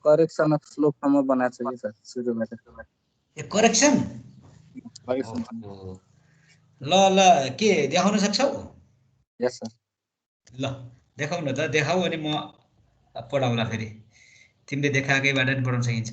Correction of स्लोपसम्म बनाएको छ कि सर सुरुबाट। ए करेक्सन करेक्सन ल ल के देखाउन सक्छौ? यस सर। ल देखाउ न त, देखाऊ अनि म पढाउला फेरि। तिमीले देखाएकैबाट नि पढाउन सकिन्छ।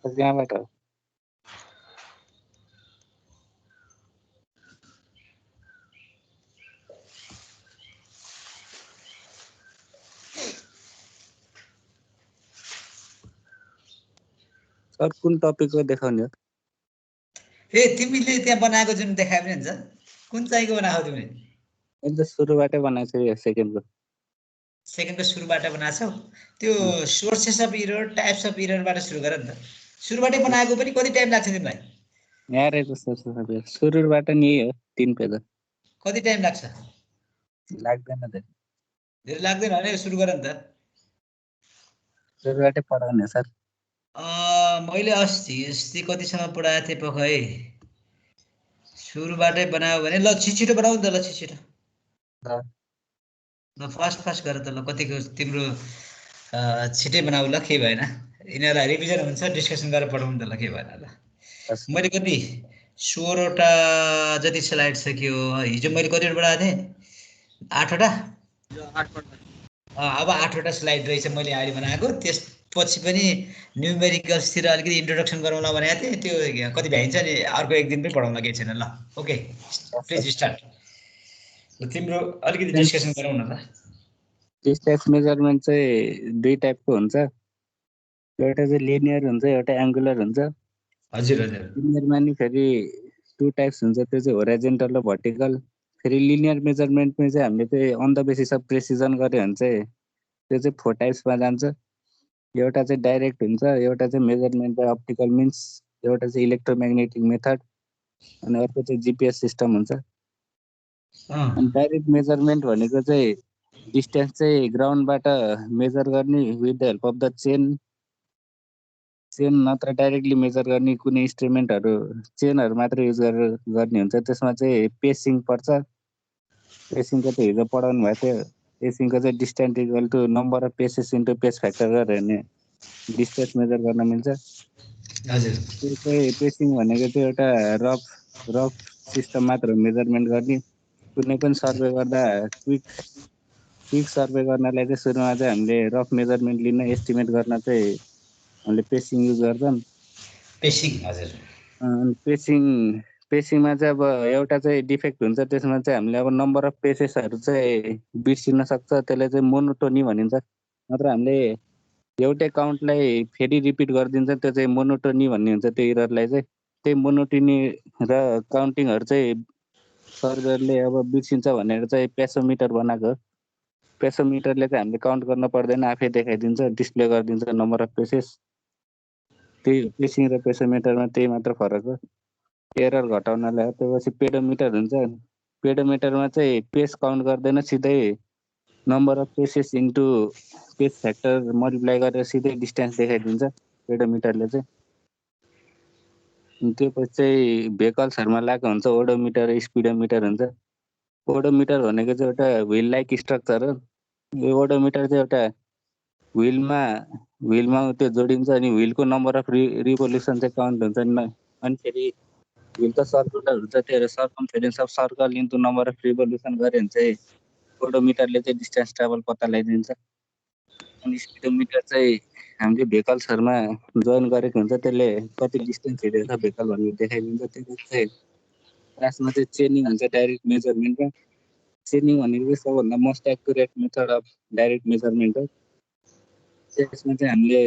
यहाँबाट हो। सर कुन टपिकको देखाउने हो? ए तिमीले त्यहाँ बनाएको जुन देखाए पनि हुन्छ, कुन चाहिँको बनाएको तिमीले? मैले त सुरुबाटै बनाएको छु यो सेकेन्डको। सेकेन्डको सुरुबाट बनाएको छौ? त्यो sources of error, types of इररबाट सुरु गर नि त। सुरुबाटै बनाएको पनि कति टाइम लाग्छ तिमीलाई? यहाँ रहेछ सर, सुरुबाट नि यही हो 3 पेज। कति टाइम लाग्छ? लाग्दैन त। धेरै लाग्दैन भने सुरु गर नि त। सुरुबाटै पढाउने सर। मैले अस्ति कतिसम्म पढाएको थिएँ पख है। सुरुबाटै बनायो भने ल छिटो बनाऊ नि त, ल छिटो। ल फास्ट गर त, ल कतिको तिम्रो छिटै बनाऊ ल, केही भएन। यिनीहरूलाई रिभिजन हुन्छ, डिस्कसन गरेर पढाउनु त ल, केही भएन ल। मैले कति 16वटा जति स्लाइड सक्यो हिजो। मैले कतिवटा पढाएको थिएँ? 8वटा। अब 8वटा स्लाइड रहेछ मैले अहिले बनाएको। त्यसपछि पनि न्युमेरिकल्सतिर अलिकति इन्ट्रोडक्सन गराउँला भनेको थिएँ। त्यो कति भ्याइन्छ नि, अर्को एक दिन पनि पढाउँला, केही छैन ल। Okay please start. तिम्रो अलिकति डिस्कसन गरौँ न त। डिस्टेन्स मेजरमेन्ट चाहिँ 2 टाइपको हुन्छ। एउटा चाहिँ लिनियर हुन्छ, एउटा एङ्गुलर हुन्छ। हजुर हजुर। लिनियरमा नि फेरि 2 टाइप्स हुन्छ, त्यो चाहिँ होराइजन्टल र भर्टिकल। फेरि लिनियर मेजरमेन्टमा चाहिँ हामीले चाहिँ on the basis of precision गर्यो भने चाहिँ त्यो चाहिँ 4 टाइप्समा जान्छ। एउटा चाहिँ डाइरेक्ट हुन्छ, एउटा चाहिँ मेजरमेन्ट बाइ अप्टिकल मिन्स, एउटा चाहिँ इलेक्ट्रोम्याग्नेटिक मेथड, अनि अर्को चाहिँ जिपिएस सिस्टम हुन्छ। अनि डाइरेक्ट मेजरमेन्ट भनेको चाहिँ डिस्टेन्स चाहिँ ग्राउन्डबाट मेजर गर्ने with the help of the chain नत्र डाइरेक्टली मेजर गर्ने कुनै इन्स्ट्रुमेन्टहरू, चेनहरू मात्र युज गरेर गर्ने हुन्छ। त्यसमा चाहिँ पेसिङ पर्छ। पेसिङको त हिजो पढाउनु भएको थियो। पेसिङको चाहिँ distance equal to number of paces into pace factor गरेर हेर्ने डिस्टेन्स मेजर गर्न मिल्छ। हजुर। त्यो चाहिँ पेसिङ भनेको चाहिँ एउटा रफ सिस्टम मात्र मेजरमेन्ट गर्ने। कुनै पनि सर्वे गर्दा क्विक सर्वे गर्नलाई चाहिँ सुरुमा चाहिँ हामीले रफ मेजरमेन्ट लिन, एस्टिमेट गर्न चाहिँ हामीले पेसिङ युज गर्छौँ। पेसिङ हजुर। पेसिङमा चाहिँ अब एउटा चाहिँ डिफेक्ट हुन्छ। त्यसमा चाहिँ हामीले अब नम्बर अफ पेसेसहरू चाहिँ बिर्सिन सक्छ। त्यसलाई चाहिँ मोनोटोनी भनिन्छ। नत्र हामीले एउटै काउन्टलाई फेरि रिपिट गरिदिन्छ, त्यो चाहिँ मोनोटोनी भन्ने हुन्छ। त्यो इररलाई चाहिँ त्यही मोनोटोनी र काउन्टिङहरू चाहिँ सर्भरले अब बिर्सिन्छ भनेर चाहिँ पेसोमिटर बनाएको। पेसोमिटरले चाहिँ हामीले काउन्ट गर्न पर्दैन, आफै देखाइदिन्छ, डिस्प्ले गरिदिन्छ नम्बर अफ पेसेस। त्यही पेसिङ र पेसोमिटरमा त्यही मात्र फरक हो, एरर घटाउनलाई हो। त्यसपछि पेडोमिटर हुन्छ। पेडोमिटरमा चाहिँ पेस काउन्ट गर्दैन, सिधै number of paces into pace factor multiply गरेर सिधै डिस्टेन्स देखाइदिन्छ पेडोमिटरले चाहिँ। त्योपछि चाहिँ भेकल्सहरूमा लगाएको हुन्छ ओडोमिटर, स्पिडोमिटर हुन्छ। ओडोमिटर भनेको चाहिँ एउटा व्हिल लाइक स्ट्रक्चर हो। यो ओडोमिटर चाहिँ एउटा व्हिलमा त्यो जोडिन्छ, अनि व्हिलको नम्बर अफ रिभोल्युसन चाहिँ काउन्ट हुन्छ। अनि फेरि व्हिल त सर्कुलर हुन्छ, त्यो circumference of circle into number of revolution गऱ्यो भने चाहिँ ओडोमिटरले चाहिँ डिस्टेन्स ट्राभल पत्ता लगाइदिन्छ। अनि स्पिडोमिटर चाहिँ हामीले भेकल्सहरूमा जोइन गरेको हुन्छ, त्यसले कति डिस्टेन्स हिँडेको छ भेकल भनेर देखाइदिन्छ। त्यो चाहिँ लास्टमा चाहिँ चेनिङ हुन्छ डाइरेक्ट मेजरमेन्टमा। चेनिङ भनेको चाहिँ सबभन्दा most accurate method of direct measurement हो। त्यसमा चाहिँ हामीले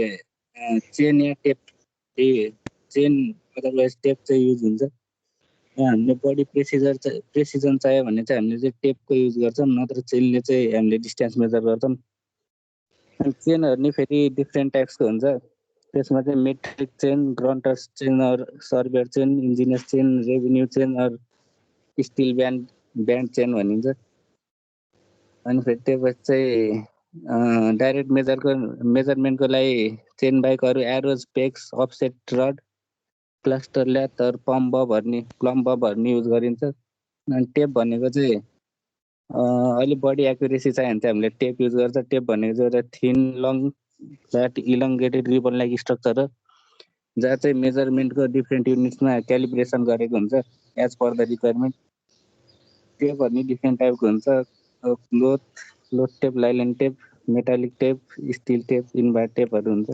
चेन या टेप, चेन अदरवाइज टेप चाहिँ युज हुन्छ। हामीले बडी प्रेसिजन चाहियो भने चाहिँ हामीले चाहिँ टेपको युज गर्छौँ, नत्र चेनले चाहिँ हामीले डिस्टेन्स मेजर गर्छौँ। चेनहरू नि फेरि डिफ्रेन्ट टाइप्सको हुन्छ। त्यसमा चाहिँ metric chain, Gunter chain, surveyor chain, engineer chain, revenue chain, steel band chain भनिन्छ। अनि फेरि त्यसपछि चाहिँ डाइरेक्ट मेजरमेन्टको लागि चेन बाइक अरू एरोज, पेक्स, अफसेट रड, क्लस्टर ल्याथ, प्लम बबहरू युज गरिन्छ। अनि टेप भनेको चाहिँ अलिक बढी एक्युरेसी चाहियो भने चाहिँ हामीले टेप युज गर्छ। टेप भनेको चाहिँ एउटा thin, long, flat, elongated ribbon like structure हो, जहाँ चाहिँ मेजरमेन्टको डिफ्रेन्ट युनिट्समा क्यालिब्रेसन गरेको हुन्छ एज पर द रिक्वायरमेन्ट। टेपहरू नि डिफ्रेन्ट टाइपको हुन्छ। Cloth tape, nylon tape, metallic tape, steel tape, invar टेपहरू हुन्छ,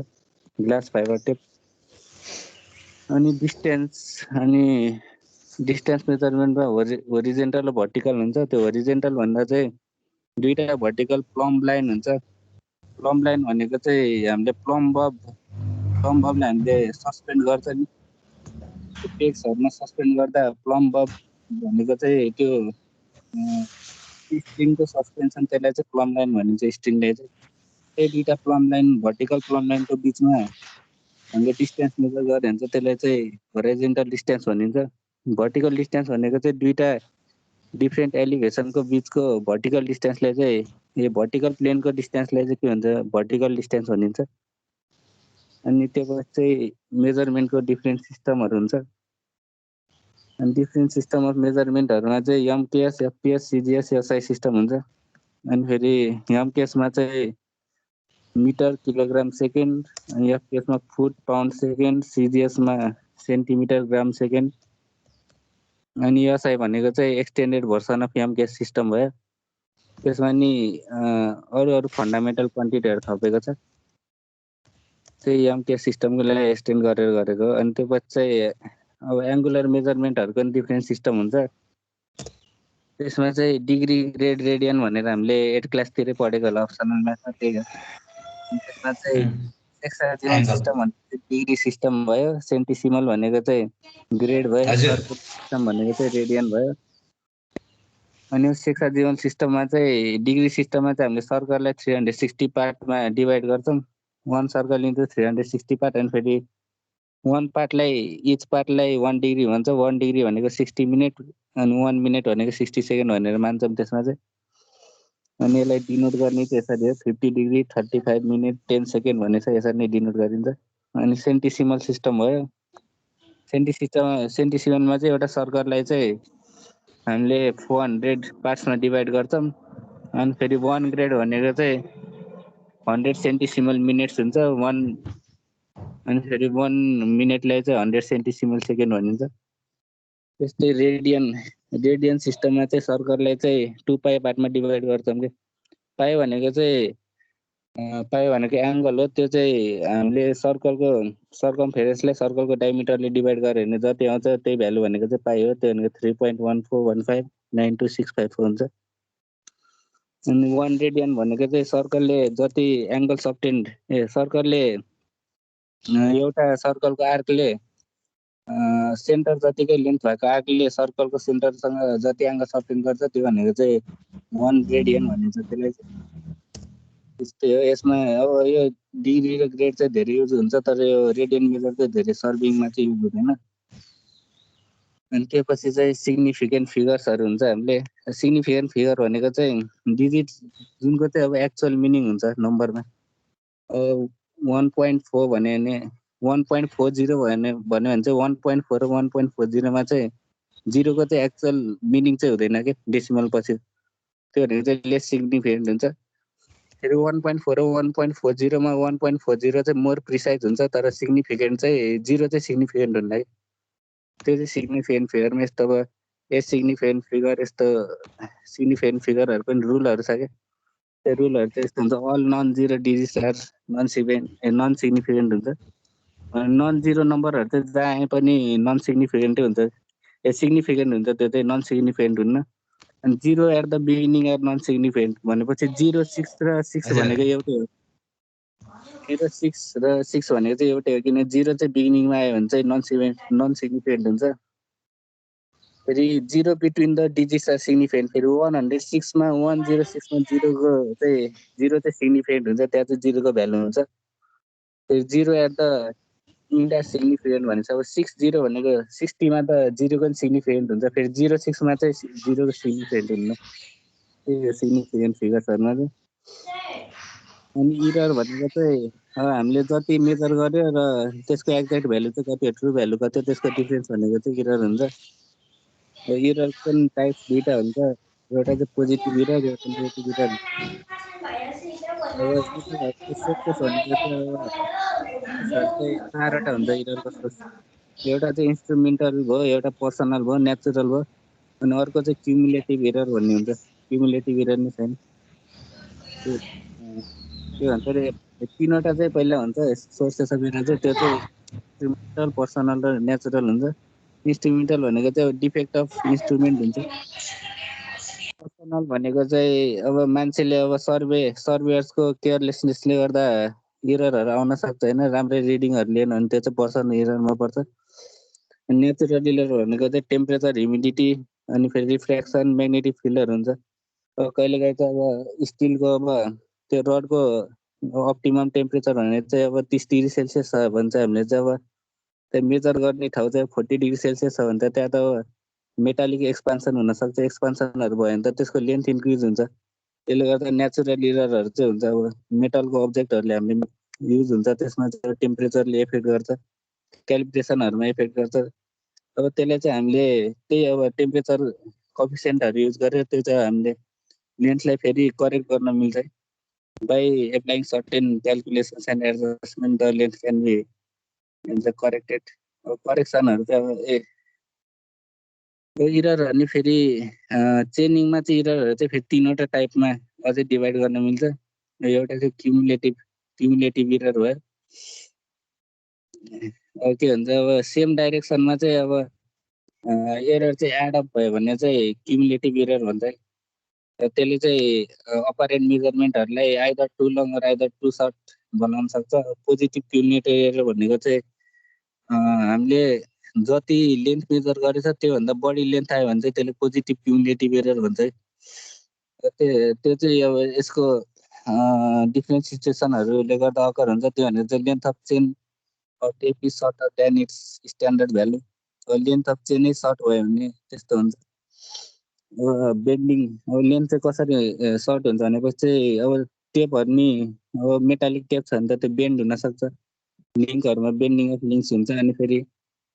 ग्लास फाइबर टेप। अनि डिस्टेन्स मेजरमेन्टमा होरिजेन्टल र भर्टिकल हुन्छ। त्यो होरिजेन्टल भन्दा चाहिँ दुईवटा भर्टिकल प्लम्ब लाइन हुन्छ। प्लम्ब लाइन भनेको चाहिँ हामीले प्लम्ब बबलाई हामीले सस्पेन्ड गर्छ नि, पेक्सहरूमा सस्पेन्ड गर्दा प्लम्ब बब भनेको चाहिँ त्यो स्ट्रिङको सस्पेन्सन, त्यसलाई चाहिँ प्लम्ब लाइन भनिन्छ। स्ट्रिङलाई चाहिँ त्यही दुईवटा प्लम्ब लाइन, भर्टिकल प्लम्ब लाइनको बिचमा हामीले डिस्टेन्स मेजर गऱ्यो भने चाहिँ त्यसलाई चाहिँ होरिजेन्टल डिस्टेन्स भनिन्छ। भर्टिकल डिस्टेन्स भनेको चाहिँ दुईवटा डिफ्रेन्ट एलिभेसनको बिचको भर्टिकल डिस्टेन्सलाई चाहिँ यो भर्टिकल प्लेनको डिस्टेन्सलाई चाहिँ के भन्छ, भर्टिकल डिस्टेन्स भनिन्छ। अनि त्यसपछि चाहिँ मेजरमेन्टको डिफ्रेन्ट सिस्टमहरू हुन्छ। अनि डिफ्रेन्ट सिस्टम अफ मेजरमेन्टहरूमा चाहिँ MKS, FPS, CGS, SI system हुन्छ। अनि फेरि एमकेएसमा चाहिँ मिटर, किलोग्राम, सेकेन्ड, अनि एफपिएसमा फुट, पाउन्ड, सेकेन्ड, सिजिएसमा सेन्टिमिटर, ग्राम, सेकेन्ड। अनि एसआई भनेको चाहिँ extended version of MKS system भयो। त्यसमा नि अरू फन्डामेन्टल क्वान्टिटीहरू थपेको छ, त्यही एमकेएस सिस्टमको लागि एक्सटेन्ड गरेर गरेको। अनि त्यसपछि चाहिँ अब एङ्गुलर मेजरमेन्टहरूको पनि डिफ्रेन्ट सिस्टम हुन्छ। त्यसमा चाहिँ डिग्री, ग्रेड, रेडियन भनेर हामीले 8 क्लासतिरै पढेको होला, अप्सनल म्याथमा त्यही हो। त्यसमा चाहिँ हेक्साडेसिमल सिस्टम भनेको डिग्री सिस्टम भयो, सेन्टिसिमल भनेको चाहिँ ग्रेड भयो, सर्कुलर सिस्टम भनेको चाहिँ रेडियन भयो। अनि हेक्साडेसिमल सिस्टममा चाहिँ डिग्री सिस्टममा चाहिँ हामीले सर्कललाई 360 पार्टमा डिभाइड गर्छौँ। 1 सर्कल इन्टु 360 पार्ट। अनि फेरि 1 पार्टलाई, इच पार्टलाई 1 डिग्री भन्छ। 1 डिग्री भनेको 60 मिनट, अनि 1 मिनट भनेको 60 सेकेन्ड भनेर मान्छौँ त्यसमा चाहिँ। अनि यसलाई डिनोट गर्ने चाहिँ यसरी हो, 50 डिग्री, 35 मिनट, 10 सेकेन्ड भनेर यसरी नै डिनोट गरिन्छ। अनि सेन्टिसिमल सिस्टम भयो। सेन्टिसिमलमा चाहिँ एउटा सर्कललाई चाहिँ हामीले 400 पार्ट्समा डिभाइड गर्छौँ। अनि फेरि 1 ग्रेड भनेको चाहिँ 100 सेन्टिसिमल मिनट्स हुन्छ। अनि फेरि 1 मिनटलाई चाहिँ 100 सेन्टिसिमल सेकेन्ड भनिन्छ। त्यस्तै रेडियन सिस्टममा चाहिँ सर्कललाई चाहिँ 2 पाई पार्टमा डिभाइड गर्छौँ कि। पाई भनेको एङ्गल हो। त्यो चाहिँ हामीले सर्कमफेरेन्सलाई सर्कलको डायमिटरले डिभाइड गऱ्यो भने जति आउँछ त्यही भ्यालु भनेको चाहिँ पाई हो। त्यो भनेको 3.14159264 हुन्छ। अनि 1 रेडियन भनेको चाहिँ सर्कलले जति एङ्गल सर्कलले एउटा सर्कलको आर्कले सेन्टर जतिकै लेन्थ भएको आर्कले सर्कलको सेन्टरसँग जति एङ्गल सब्टेन्ड गर्छ त्यो भनेको चाहिँ 1 रेडियन भनिन्छ त्यसलाई चाहिँ। त्यस्तै हो। यसमा अब यो डिग्री र ग्रेड चाहिँ धेरै युज हुन्छ, तर यो रेडियन मेजर चाहिँ धेरै सर्भिङमा चाहिँ युज हुँदैन। अनि त्यसपछि चाहिँ सिग्निफिकेन्ट फिगर्सहरू हुन्छ। हामीले सिग्निफिकेन्ट फिगर भनेको चाहिँ डिजिट जुनको चाहिँ अब एक्चुअल मिनिङ हुन्छ नम्बरमा। 1.4 भन्यो भने 1.40 भन्यो भने चाहिँ 1.4 र 1.40मा चाहिँ जिरोको चाहिँ एक्चुअल मिनिङ चाहिँ हुँदैन कि डेसिमल पछि, त्यो भनेको चाहिँ लेस सिग्निफिकेन्ट हुन्छ। फेरि 1.4 र 1.40मा 1.40 चाहिँ मोर प्रिसाइज हुन्छ, तर सिग्निफिकेन्ट चाहिँ जिरो चाहिँ सिग्निफिकेन्ट हुन्न कि। त्यो चाहिँ सिग्निफिकेन्ट फिगरमा यस्तो अब सिग्निफिकेन्ट फिगर, यस्तो सिग्निफिकेन्ट फिगरहरू पनि रुलहरू छ क्या। त्यो रुलहरू चाहिँ यस्तो हुन्छ, all non zero digits are non significant हुन्छ। नन जिरो नम्बरहरू चाहिँ जहाँ पनि नन सिग्निफिकेन्टै हुन्छ, सिग्निफिकेन्ट हुन्छ, त्यो चाहिँ नन सिग्निफिकेन्ट हुन्न। अनि 0 at the beginning are non significant भनेपछि 0, 6 र 6 भनेको एउटै हो। 0, 6 र 6 भनेको चाहिँ एउटै हो, किन 0 चाहिँ बिगिनिङमा आयो भने चाहिँ नन सिग्निफिकेन्ट हुन्छ। फेरि 0 between the digits are significant फेरि 106 मा 106 मा 0 को चाहिँ 0 चाहिँ सिग्निफिकेन्ट हुन्छ, त्यहाँ चाहिँ 0 को भ्यालु हुन्छ। फेरि 0 एट द इन्डा सिग्निफिकेन्ट भनेपछि अब 60 भनेको 60 मा त 0 को सिग्निफिकेन्ट हुन्छ, फेरि 06 मा चाहिँ 0 को सिग्निफिकेन्ट हुन्न। त्यही हो सिग्निफिकेन्ट फिगर्सहरुमा चाहिँ। अनि इरर भनेको चाहिँ हामीले जति मेजर गर्यो र त्यसको एक्ज्याक्ट भ्यालु चाहिँ कति हो, ट्रु भ्यालु कति हो, त्यसको डिफरेन्स भनेको चाहिँ इरर हुन्छ। इरर पनि टाइप्स दुईटा हुन्छ, एउटा चाहिँ पोजिटिभ इरर, एउटा नेगेटिभ इरर। अब इररहरुको सोर्सेस भनेको चाहिँ सोर्सेसहरु चाहिँ 4वटा हुन्छ इररको सोर्स। एउटा चाहिँ इन्स्ट्रुमेन्टल भयो, एउटा पर्सनल भयो, नेचुरल भयो, अनि अर्को चाहिँ क्युमुलेटिभ इरर भन्ने हुन्छ। क्युमुलेटिभ इरर नै छैन। के भन्छ अरे तीनवटा चाहिँ पहिला हुन्छ सोर्सेस अफ इरर चाहिँ, त्यो चाहिँ इन्स्ट्रुमेन्टल, पर्सनल र नेचुरल हुन्छ। इन्स्ट्रुमेन्टल भनेको चाहिँ डिफेक्ट अफ इन्स्ट्रुमेन्ट हुन्छ। पर्सनल भनेको चाहिँ अब मान्छेले अब सर्वेयर्सको केयरलेसनेसले गर्दा इररहरु आउन सक्छ हैन, राम्रै रिडिङहरु लिएन भने त्यो चाहिँ पर्सनल इररमा पर्छ। नेचुरल इरर भनेको चाहिँ टेम्परेचर, ह्युमिडिटी अनि फेरि रिफ्र्याक्सन, म्याग्नेटिक फिल्डहरु हुन्छ। अब कहिलेकाहीँ चाहिँ अब स्टिलको अब त्यो रडको अप्टिमम टेम्परेचर भनेको चाहिँ अब 30 डिग्री सेल्सियस छ भने चाहिँ हामीले चाहिँ अब त्यो मेजर गर्ने ठाउँ चाहिँ 40 डिग्री सेल्सियस छ भने त त्यहाँ त मेटालिक एक्सपान्सन हुनसक्छ। एक्सपान्सनहरु भयो भने त त्यसको लेन्थ इन्क्रिज हुन्छ। त्यसले गर्दा नेचुरल इररहरु चाहिँ हुन्छ। अब मेटलको अब्जेक्टहरुले हामीले युज हुन्छ, त्यसमा चाहिँ टेम्परेचरले इफेक्ट गर्छ, क्यालिब्रेसनहरुमा इफेक्ट गर्छ। अब त्यसले चाहिँ हामीले त्यही अब टेम्परेचर कोएफिसिएन्टहरु युज गरेर त्यो चाहिँ हामीले लेन्थलाई फेरि करेक्ट गर्न मिल्छ। By applying certain calculations and adjustment, the length can be corrected. करेक्सनहरु चाहिँ अब इररहरु नि फेरि चेनिङमा चाहिँ इररहरु चाहिँ फेरि तीनवटा टाइपमा अझै डिभाइड गर्न मिल्छ। एउटा चाहिँ क्युमुलेटिभ इरर भयो। अब के भन्छ अब सेम डाइरेक्सनमा चाहिँ अब एरर चाहिँ एड अप भयो भने चाहिँ क्युमुलेटिभ इरर भन्छ। त्यसले चाहिँ अपरेन्ट मेजरमेन्टहरुलाई आइदर टु लङ र आइदर टु सर्ट बनाउन सक्छ। पोजिटिभ क्युमुलेटिभ एरर भनेको चाहिँ हामीले जति लेन्थ मेजर गरेछ त्योभन्दा बढी लेन्थ आयो भने चाहिँ त्यसले पोजिटिभ क्युमुलेटिभ एरर भन्छ। त्यो चाहिँ अब यसको डिफ्रेन्सिएसनहरुले गर्दा अकर हुन्छ। त्यो भनेको चाहिँ length of chain of tape is shorter than its standard value. Length of चेनै सर्ट भयो भने त्यस्तो हुन्छ। बेन्डिङ अब लेन्थ चाहिँ कसरी सर्ट हुन्छ भनेपछि चाहिँ अब टेपहरु नि अब मेटालिक टेप छ भने त त्यो बेन्ड हुन सक्छ। लिङ्कहरुमा बेन्डिङ अफ लिङ्क्स हुन्छ, अनि फेरि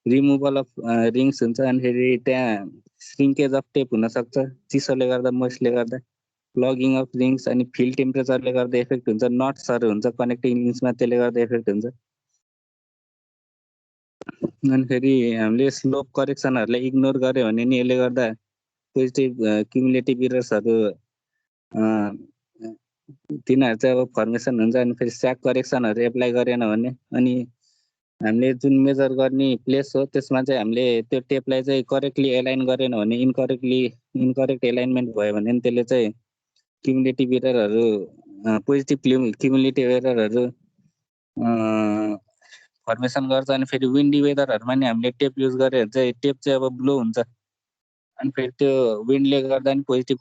रिमुभल अफ रिङ्स हुन्छ, अनि फेरि त्यहाँ श्रिङ्केज अफ टेप हुन सक्छ चिसोले गर्दा, मोइस्टले गर्दा, प्लगिङ अफ रिङ्स, अनि फिल्ड टेम्परेचरले गर्दा इफेक्ट हुन्छ। नट्सहरु हुन्छ कनेक्टिङ लिङ्क्समा, त्यसले गर्दा इफेक्ट हुन्छ। अनि फेरि हामीले स्लोप करेक्सनहरुलाई इग्नोर गर्यो भने नि यसले गर्दा पोजिटिभ क्युमुलेटिभ इरर्सहरु तिनीहरु चाहिँ अब फर्मेसन हुन्छ। अनि फेरि स्याक करेक्सनहरु एप्लाई गरेन भने, अनि हामीले जुन मेजर गर्ने प्लेस हो त्यसमा चाहिँ हामीले त्यो टेपलाई चाहिँ करेक्टली एलाइन गरेन भने, इनकरेक्ट एलाइनमेन्ट भयो भने नि त्यसले चाहिँ क्युमुलेटिभ इररहरु पोजिटिभ क्युमुलेटिभ इररहरु फर्मेसन गर्छ। अनि फेरि विन्डी वेदरहरुमा नि हामीले टेप युज गर्यो भने चाहिँ टेप चाहिँ अब ब्लो हुन्छ, अनि फेरि त्यो विन्डले गर्दा नि पोजिटिभ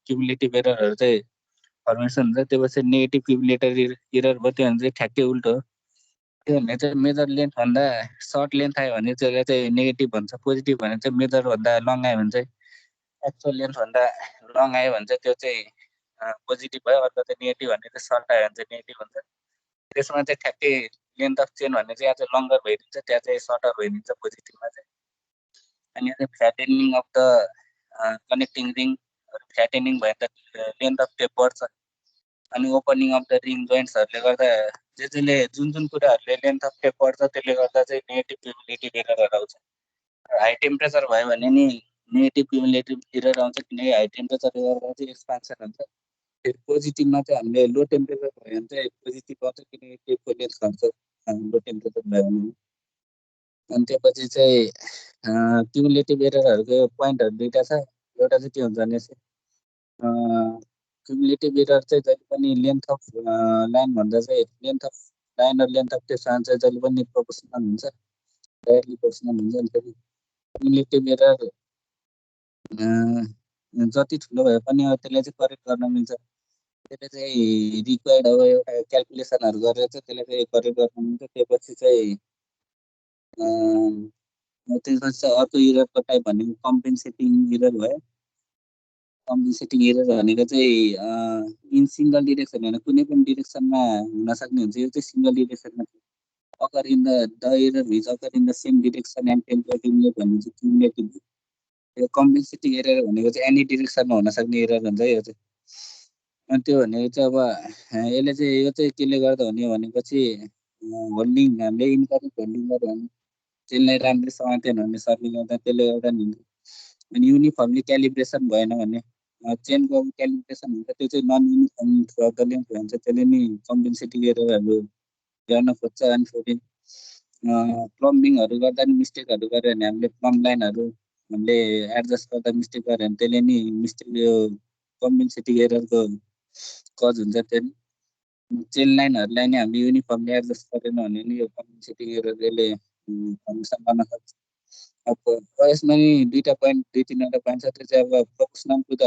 क्युमुलेटिभ इररहरु चाहिँ फर्मेसन हुन्छ। त्यो पछि नेगेटिभ क्युमुलेटिभ इरर भयो, त्यो भने चाहिँ ठ्याक्कै उल्टो हो। त्यो भने चाहिँ मेजर लेन्थ भन्दा सर्ट लेन्थ आयो भने त्यसलाई चाहिँ नेगेटिभ भन्छ। पोजिटिभ भने चाहिँ मेजर भन्दा लङ आयो भने चाहिँ एक्चुअल लेन्थ भन्दा लङ आयो भने चाहिँ त्यो चाहिँ पोजिटिभ भयो। अर्को चाहिँ नेगेटिभ भने चाहिँ सर्ट आयो भने चाहिँ नेगेटिभ हुन्छ। त्यसमा चाहिँ ठ्याक्कै लेन्थ अफ चेन भन्ने चाहिँ अझ लङ्गर भइदिन्छ, त्यहाँ चाहिँ सर्टर भइदिन्छ पोजिटिभमा चाहिँ। अनि यो फ्ल्याटेनिङ अफ द कनेक्टिङ रिङ, फ्ल्याटेनिङ भयो त लेन्थ अफ टेप बढ्छ। अनि ओपनिङ अफ द रिङ जोइन्ट्सहरुले गर्दा जुन कुराहरुले लेन्थ अफ टेप बढ्छ त्यसले गर्दा चाहिँ नेगेटिभ क्युमुलेटिभ इररहरु आउँछ। हाई टेम्परेचर भयो भने नि नेगेटिभ क्युमुलेटिभ इरर आउँछ, किनकि हाई टेम्परेचरले गर्दा चाहिँ एक्सपान्सन हुन्छ। फेरि पोजिटिभमा चाहिँ हामीले लो टेम्परेचर भयो भने चाहिँ पोजिटिभ आउँछ, किनकि टेपको लेन्थ घट्छ लो टेम्परेचर भयो भने। अनि त्यसपछि चाहिँ क्युमुलेटिभ एररहरुको पोइन्टहरु दुईटा छ। एउटा चाहिँ के हुन्छ भने क्युमुलेटिभ एरर चाहिँ जहिले पनि लेन्थ अफ लाइन भन्दा चाहिँ लेन्थ अफ लाइन र लेन्थ अफ टेपसँग चाहिँ जहिले पनि प्रोपोर्सनल हुन्छ, डाइरेक्टली प्रोपोर्सनल हुन्छ। अनि फेरि क्युमुलेटिभ एरर जति ठुलो भए पनि अब त्यसलाई चाहिँ करेक्ट गर्न मिल्छ। त्यसले चाहिँ रिक्वायर्ड अब एउटा क्यालकुलेसनहरू गरेर चाहिँ त्यसलाई चाहिँ करेक्ट गर्न मिल्छ। त्यसपछि चाहिँ त्यसपछि चाहिँ अर्को इररको टाइप भनेको कम्पेन्सेटिङ इरर भयो। कम्पेन्सेटिङ इरर भनेको चाहिँ इन सिङ्गल डिरेक्सन होइन, कुनै पनि डिरेक्सनमा हुन सक्ने हुन्छ। यो चाहिँ सिङ्गल डिरेक्सनमा occur in the error which occur in the same direction and टेम्परेटिभ भन्ने चाहिँ क्युमुलेटिभ। यो कम्पेन्सेटिङ एरर भनेको चाहिँ एनी डिरेक्सनमा हुन सक्ने एरर हुन्छ यो चाहिँ। अनि त्यो भनेको चाहिँ अब यसले चाहिँ यो चाहिँ केले गर्दा हुने भनेपछि होल्डिङ हामीले इनकरेक्ट होल्डिङ गर्यो भने त्यसलाई राम्ररी समातेन भने सरले गर्दा त्यसले गर्दा नि हुन्छ। अनि युनिफर्मली क्यालिब्रेसन भएन भने चेनको क्यालिब्रेसन हुन्छ, त्यो चाहिँ नन युनिफर्म थ्रुआउट द लेन्थ भन्छ। त्यसले नि कम्पेन्सेटिङ एररहरू गर्न खोज्छ। अनि फेरि प्लम्बिङहरू गर्दा नि मिस्टेकहरू गऱ्यो भने हामीले प्लम्ब लाइनहरू हामीले एडजस्ट गर्दा मिस्टेक गऱ्यो भने त्यसले नि मिस्टेक यो कम्पेन्सेटिङ एररको कज हुन्छ। त्यो चेन लाइनहरूलाई नि हामीले युनिफर्मली एडजस्ट गरेन भने नि यो कम्पेन्सेटिङ एरर यसले फङ्सन गर्न सक्छ। अब यसमा नि दुई तिनवटा पोइन्ट छ। त्यो चाहिँ अब प्रोपोर्सनल टु द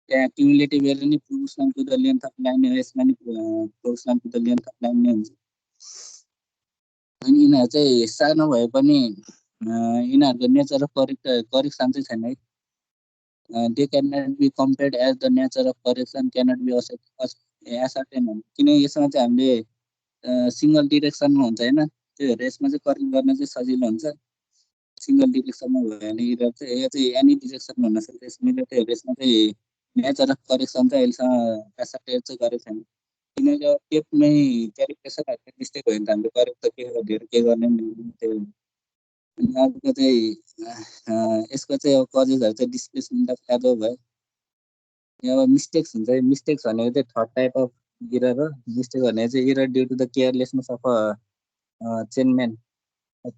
त्यहाँ क्युमुलेटिभ एरर नि proportional to the length of line हो, यसमा नि proportional to the length of line नै हुन्छ। अनि यिनीहरू चाहिँ सानो भए पनि यिनीहरूको नेचर अफ करेक्सन चाहिँ छैन है। They can not be compared as the nature of correction cannot be ascertained हुन्छ। किन यसमा चाहिँ हामीले सिङ्गल डिरेक्सनमा हुन्छ होइन, त्यही भएर यसमा चाहिँ करेक्ट गर्न चाहिँ सजिलो हुन्छ। सिङ्गल डिरेक्सनमा भयो भने यो चाहिँ एनी डिरेक्सनमा हुन सक्छ। यसमा त्यही भएर यसमा चाहिँ नेचर अफ करेक्सन चाहिँ अहिलेसम्म एसर्टेन चाहिँ गरेको छैन। किनकि अब टेपमै क्यालिब्रेसनहरूको मिस्टेक भयो भने त हामीले करेक्ट त के गर्ने मिल्दैन। त्यो अनि अर्को चाहिँ यसको चाहिँ अब कजेसहरू चाहिँ डिस्प्लेसमेन्ट अफ एरो भयो। अब मिस्टेक्स हुन्छ। मिस्टेक्स भनेको चाहिँ थर्ड टाइप अफ इरर हो। मिस्टेक भनेको चाहिँ error due to the carelessness of chainman.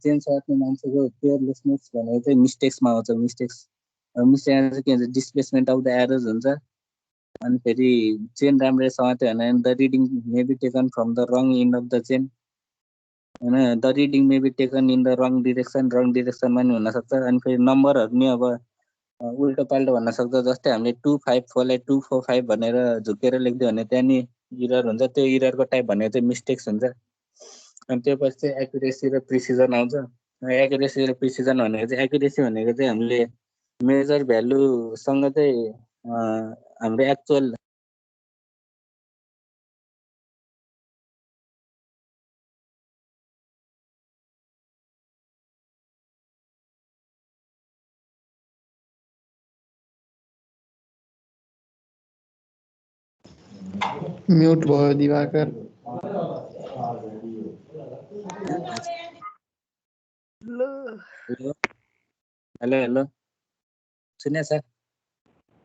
Chain सर्ट्ने मान्छेको केयरलेसनेस भनेको चाहिँ मिस्टेक्समा आउँछ। मिस्टेकमा चाहिँ के हुन्छ, डिस्प्लेसमेन्ट अफ द एरोज हुन्छ। अनि फेरि चेन राम्ररी समात्यो भने the reading may be taken from the wrong end of the chain होइन, the reading may be taken in the wrong डिरेक्सनमा नि हुनसक्छ। अनि फेरि नम्बरहरू नि अब उल्टो पाल्टो भन्न सक्छ। जस्तै हामीले 254लाई 245 भनेर झुकेर लेखिदियो भने त्यहाँ नि इरर हुन्छ। त्यो इररको टाइप भनेको चाहिँ मिस्टेक्स हुन्छ। अनि त्योपछि चाहिँ एक्युरेसी र प्रिसिजन आउँछ। एक्युरेसी र प्रिसिजन भनेको चाहिँ एक्युरेसी भनेको चाहिँ हामीले मेजर भ्यालुसँग चाहिँ हाम्रो एक्चुअल म्युट भयो दिवाकर। हेलो हेलो सुन्या सर?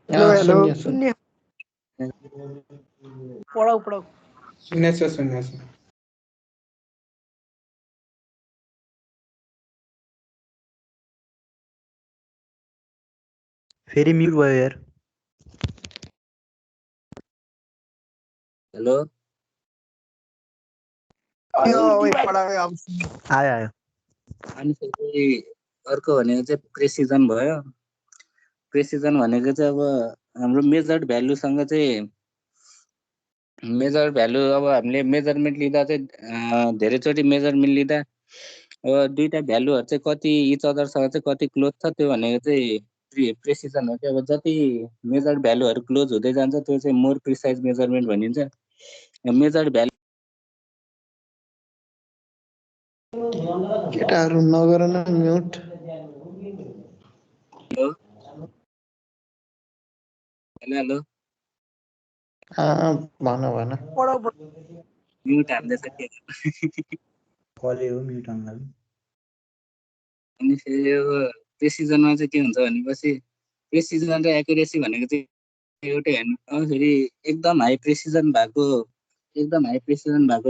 हेलो सुन्ने पढाउ सुन्ने फेरि म्युट भयो यार। हेलो आयो। अनि फेरि अर्को भनेको चाहिँ प्रेसिजन भयो। प्रेसिजन भनेको चाहिँ अब हाम्रो मेजर्ड भ्यालुसँग चाहिँ मेजर भ्यालु अब हामीले मेजरमेन्ट लिँदा चाहिँ धेरैचोटि मेजरमेन्ट लिँदा अब दुईटा भ्यालुहरू चाहिँ कति इच अदरसँग चाहिँ कति क्लोज छ त्यो भनेको चाहिँ प्रेसिजन हो। अब जति मेजर्ड भ्यालुहरू क्लोज हुँदै जान्छ त्यो चाहिँ मोर प्रिसाइज मेजरमेन्ट भनिन्छ। मेजर्ड भ्यालु केटाहरू नगर न म्युट। हेलो हेलो भन म्युट हाल्दैछ के कसले हो म्युट हाल्नु? अनि फेरि अब प्रेसिजनमा चाहिँ के हुन्छ भनेपछि प्रेसिजन र एक्युरेसी भनेको चाहिँ एउटै होइन। अब फेरि एकदम हाई प्रेसिजन भएको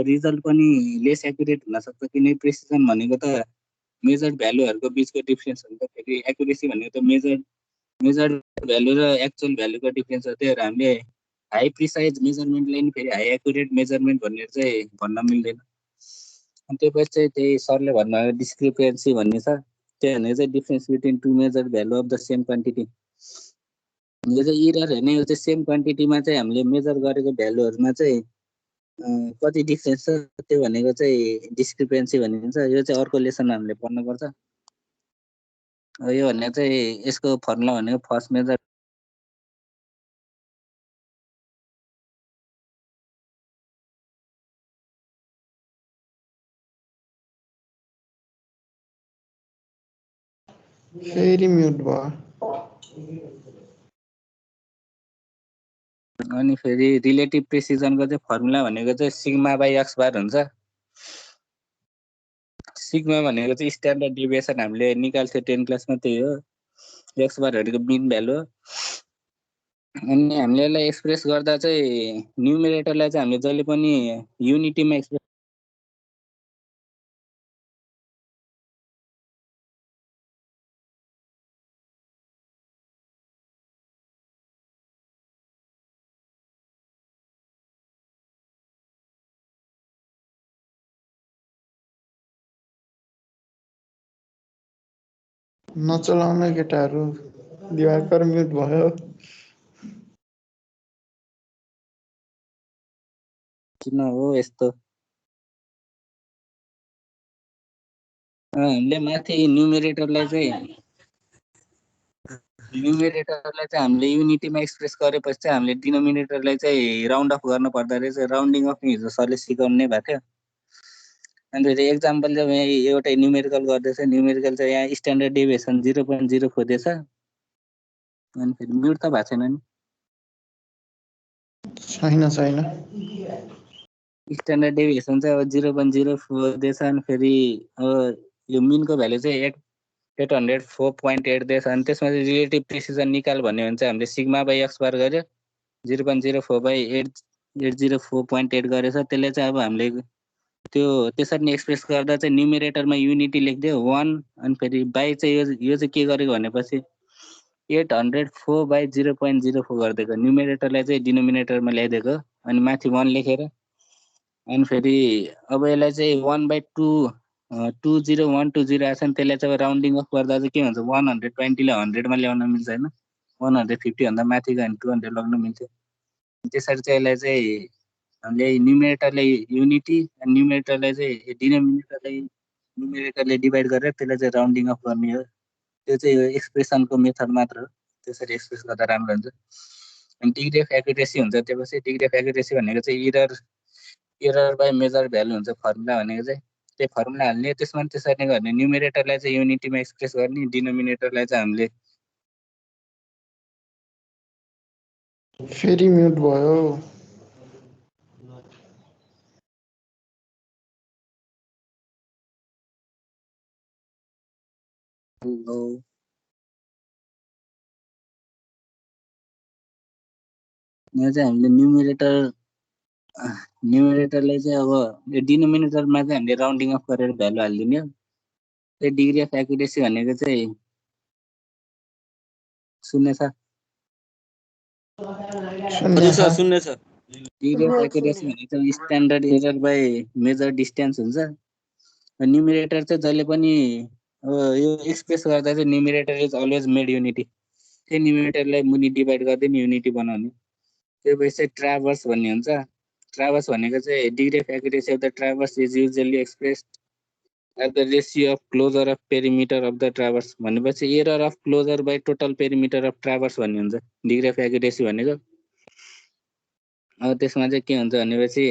रिजल्ट पनि लेस एक्युरेट हुनसक्छ। किनकि प्रेसिजन भनेको त मेजर्ड भ्यालुहरूको बिचको डिफ्रेन्स हुन्छ। फेरि एक्युरेसी भनेको त मेजर्ड भ्यालु र एक्चुअल भ्यालुको डिफ्रेन्स हो। त्यही भएर हामीले हाई प्रिसाइज मेजरमेन्टलाई नि फेरि हाई एक्युरेट मेजरमेन्ट भनेर चाहिँ भन्न मिल्दैन। अनि त्यसपछि चाहिँ त्यही सरले भन्नुभयो डिस्क्रिपेन्सी भन्ने छ। त्यो भनेको चाहिँ difference between two measured value of the same quantity. यो चाहिँ इरर हेर्ने यो चाहिँ सेम क्वान्टिटीमा चाहिँ हामीले मेजर गरेको भ्यालुहरुमा चाहिँ कति डिफरेन्स छ त्यो भनेको चाहिँ डिस्क्रिपेन्सी भनिन्छ। यो चाहिँ अर्को लेसन हामीले पढ्नुपर्छ। यो भनेको चाहिँ यसको फर्मुला भनेको फर्स्ट मेजर फेरि म्युट भयो। अनि फेरि रिलेटिभ प्रिसिजनको चाहिँ फर्मुला भनेको चाहिँ सिग्मा बाइ एक्स बार हुन्छ। सिग्मा भनेको चाहिँ स्ट्यान्डर्ड डिभिएसन हामीले निकाल्थ्यो 10 क्लासमा, त्यही हो। एक्स बार भनेको मिन भ्यालु हो। अनि हामीले यसलाई एक्सप्रेस गर्दा चाहिँ न्युमेरेटरलाई चाहिँ हामीले जहिले पनि युनिटीमा एक्सप्रेस नचलाउने केटाहरू। दिवाकर म्युट भयो। किन हो यस्तो? हामीले माथि न्युमेरेटरलाई चाहिँ हामीले युनिटीमा एक्सप्रेस गरेपछि चाहिँ हामीले डिनोमिनेटरलाई चाहिँ राउन्ड अफ गर्न पर्दो रहेछ। राउन्डिङ अफ हिजो सरले सिकाउनै भएको थियो। अनि फेरि एक्जाम्पल चाहिँ यहाँ एउटा न्युमेरिकल गर्दैछ। न्युमेरिकल चाहिँ यहाँ स्ट्यान्डर्ड डेभिएसन 0.0 खोजेछ। अनि फेरि म्युट त भएको छैन नि। छैन। स्ट्यान्डर्ड डेभिएसन चाहिँ अब 0.0 खोजेछ। अनि फेरि अब यो मिनको भ्यालु चाहिँ 804.8 दिएछ। अनि त्यसमा चाहिँ रिलेटिभ प्रिसिजन निकाल भन्यो भने चाहिँ हामीले सिग्मा बाइ एक्स बार गर्यो 0.04 बाइ 804.8 गरेछ। त्यसले चाहिँ अब हामीले त्यो त्यसरी नै एक्सप्रेस गर्दा चाहिँ न्युमेरेटरमा युनिटी लेख्दियो 1। अनि फेरि बाइ चाहिँ यो चाहिँ के गरेको भनेपछि 804 बाइ 0.04 गरिदिएको। न्युमेरेटरलाई चाहिँ डिनोमिनेटरमा ल्याइदिएको अनि माथि 1 लेखेर अनि फेरि अब यसलाई चाहिँ 1/2 आएछ नि। त्यसलाई चाहिँ राउन्डिङ अफ गर्दा चाहिँ के हुन्छ 120 लाई 100 मा ल्याउन मिल्छ हैन। 150 भन्दा माथि गयो भने 200 लग्न मिल्थ्यो। त्यसरी चाहिँ यसलाई चाहिँ हामीले न्युमेरेटरलाई युनिटी अनि न्युमेरेटरलाई चाहिँ न्युमेरेटरले डिभाइड गरेर त्यसलाई चाहिँ राउन्डिङ अफ गर्ने हो। त्यो चाहिँ एक्सप्रेसनको मेथड मात्र हो। त्यसरी एक्सप्रेस गर्दा राम्रो हुन्छ। अनि डिग्री अफ एक्युरेसी हुन्छ। त्यसपछि डिग्री अफ एक्युरेसी भनेको चाहिँ एरर बाइ मेजर भ्यालु हुन्छ। फर्मुला भनेको चाहिँ त्यो फर्मुला हाल्ने, त्यसमा त्यसरी नै गर्ने। न्युमेरेटरलाई चाहिँ युनिटीमा एक्सप्रेस गर्ने, डिनोमिनेटरलाई चाहिँ हामीले फेरि म्युट भयो। यहाँ चाहिँ हामीले न्युमेरेटरलाई चाहिँ अब यो डिनोमिनेटरमा चाहिँ हामीले राउन्डिङ अफ गरेर भ्यालु हालिदिने हो। त्यो डिग्री अफ एक्युरेसी भनेको चाहिँ शून्य छ। डिग्री अफ एक्युरेसी भनेको चाहिँ standard error by measured distance हुन्छ। न्युमेरेटर चाहिँ जहिले पनि अब यो एक्सप्रेस गर्दा चाहिँ numerator is always made unity. त्यो न्युमेरेटरलाई मुनि डिभाइड गर्दै युनिटी बनाउने। त्यसपछि चाहिँ ट्राभर्स भन्ने हुन्छ। ट्राभर्स भनेको चाहिँ degree of accuracy of the traverse is usually expressed at the ratio of closure of perimeter of the traverse भनेपछि error of closure by total perimeter of traverse भन्ने हुन्छ डिग्री अफ एक्युरेसी भनेको। अब त्यसमा चाहिँ के हुन्छ भनेपछि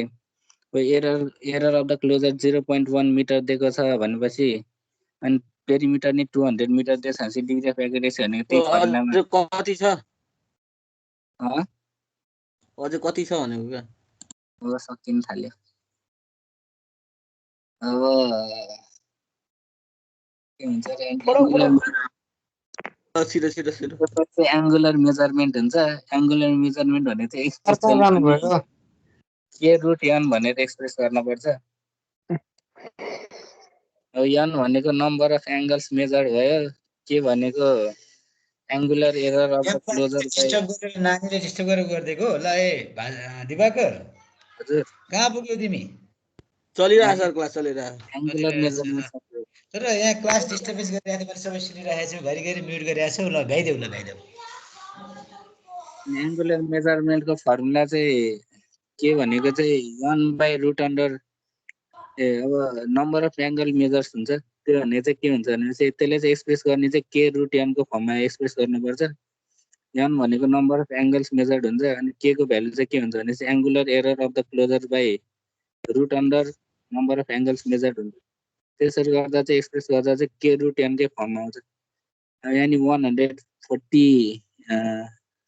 error of the closure 0.1 metre दिएको छ भनेपछि अनि पेरिमिटर नि 200 मिटर दिएछ भनेपछि डिग्री अफ एक्युरेसी भनेको त्यही फर्मुलामा कति छ अझै कति छ भनेको क्या? अब सकिन थाल्यो। अब के हुन्छ एङ्गुलर मेजरमेन्ट हुन्छ। एङ्गुलर मेजरमेन्ट भने चाहिँ एक्सप्रेस के रुट n भनेर एक्सप्रेस गर्नुपर्छ। अब n भनेको नम्बर अफ एङ्गल्स मेजर्ड भयो। के भनेको angular error of the closure by नानीले डिस्टर्ब गरेर गरिदिएको ल। ए दिवाकर हजुर कहाँ पुग्यौ तिमी? चलिरहेछ सर, क्लास चलिरहेछ। एङ्गुलर मेजरमेन्ट तर यहाँ क्लास डिस्टर्बेन्स गरिरहेको मैले सबै सुनिरहेको छु। घरिघरि म्युट गरिरहेको छु। ल भ्याइदेऊ, ल भ्याइदेऊ। एङ्गुलर मेजरमेन्टको फर्मुला चाहिँ के भनेको चाहिँ 1/√अंडर अब नम्बर अफ एङ्गल मेजर्स हुन्छ। त्यो भने चाहिँ के हुन्छ भने चाहिँ त्यसले चाहिँ एक्सप्रेस गर्ने चाहिँ k√n को फर्ममा एक्सप्रेस गर्नुपर्छ। n भनेको नम्बर अफ एङ्गल्स मेजर्ड हुन्छ अनि k को भ्यालु चाहिँ के हुन्छ भने चाहिँ angular error of the closure by √under number of angles measured हुन्छ। त्यसरी गर्दा चाहिँ एक्सप्रेस गर्दा चाहिँ k√n कै फर्ममा आउँछ। यानी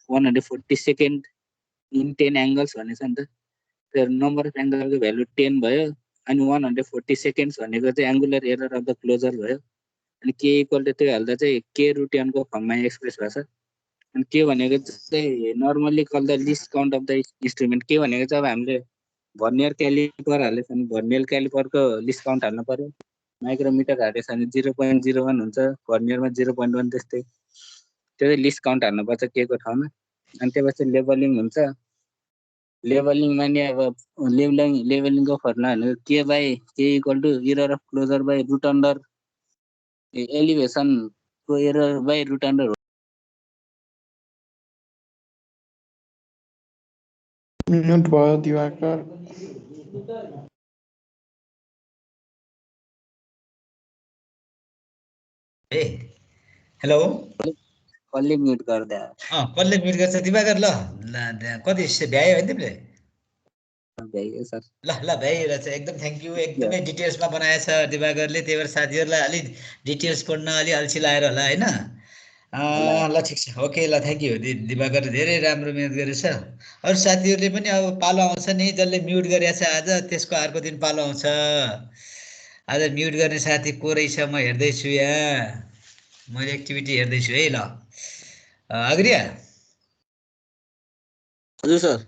140 सेकेन्ड इन 10 एङ्गल्स भनेछ नि त। त्यो नम्बर अफ एङ्गलको भ्यालु 10 भयो अनि 140 सेकेन्ड्स भनेको चाहिँ angular error of the closure भयो। अनि k इक्वल टु त्यो हाल्दा चाहिँ k√n को फर्ममा एक्सप्रेस भएको छ। अनि के भनेको चाहिँ normally call the least count of the instrument. के भनेको चाहिँ अब हामीले भर्नियर क्यालिपर हालेछ भने भर्नियर क्यालिपरको लिस्ट काउन्ट हाल्नु पर्यो। माइक्रोमिटर हालेछ भने 0.01 हुन्छ, भर्नियरमा 0.1 त्यस्तै। त्यो चाहिँ लिस्ट काउन्ट हाल्नुपर्छ k को ठाउँमा। अनि त्यसपछि लेबलिङ हुन्छ। लेबलिङमा नि अब लेबलिङको फर्मुला भनेको k equal to error of closure by √अंडर एलिभेसनको एरर बाइ √अंडर। म्युट भयो दिवाकर। ए हेलो कसले म्युट गर्दा कसले म्युट गर्छ दिवाकर? ल कति भ्यायो होइन तिमीले? भ्याइयो सर। ल भ्याइरहेछ एकदम थ्याङ्क यू। एकदमै डिटेल्समा बनाएछ दिवाकरले, त्यही भएर साथीहरूलाई अलिक डिटेल्स पढ्न अलि अल्छी लागेर होला होइन। ल ठिक छ ओके ल थ्याङ्क यू। दिवाकर धेरै राम्रो मिहिनेत गरेछ। अरू साथीहरूले पनि अब पालो आउँछ नि, जसले म्युट गरेछ आज त्यसको अर्को दिन पालो आउँछ। आज म्युट गर्ने साथी को रहेछ म हेर्दैछु यहाँ, मैले एक्टिभिटी हेर्दैछु है। ल अग्रिया हजुर सर।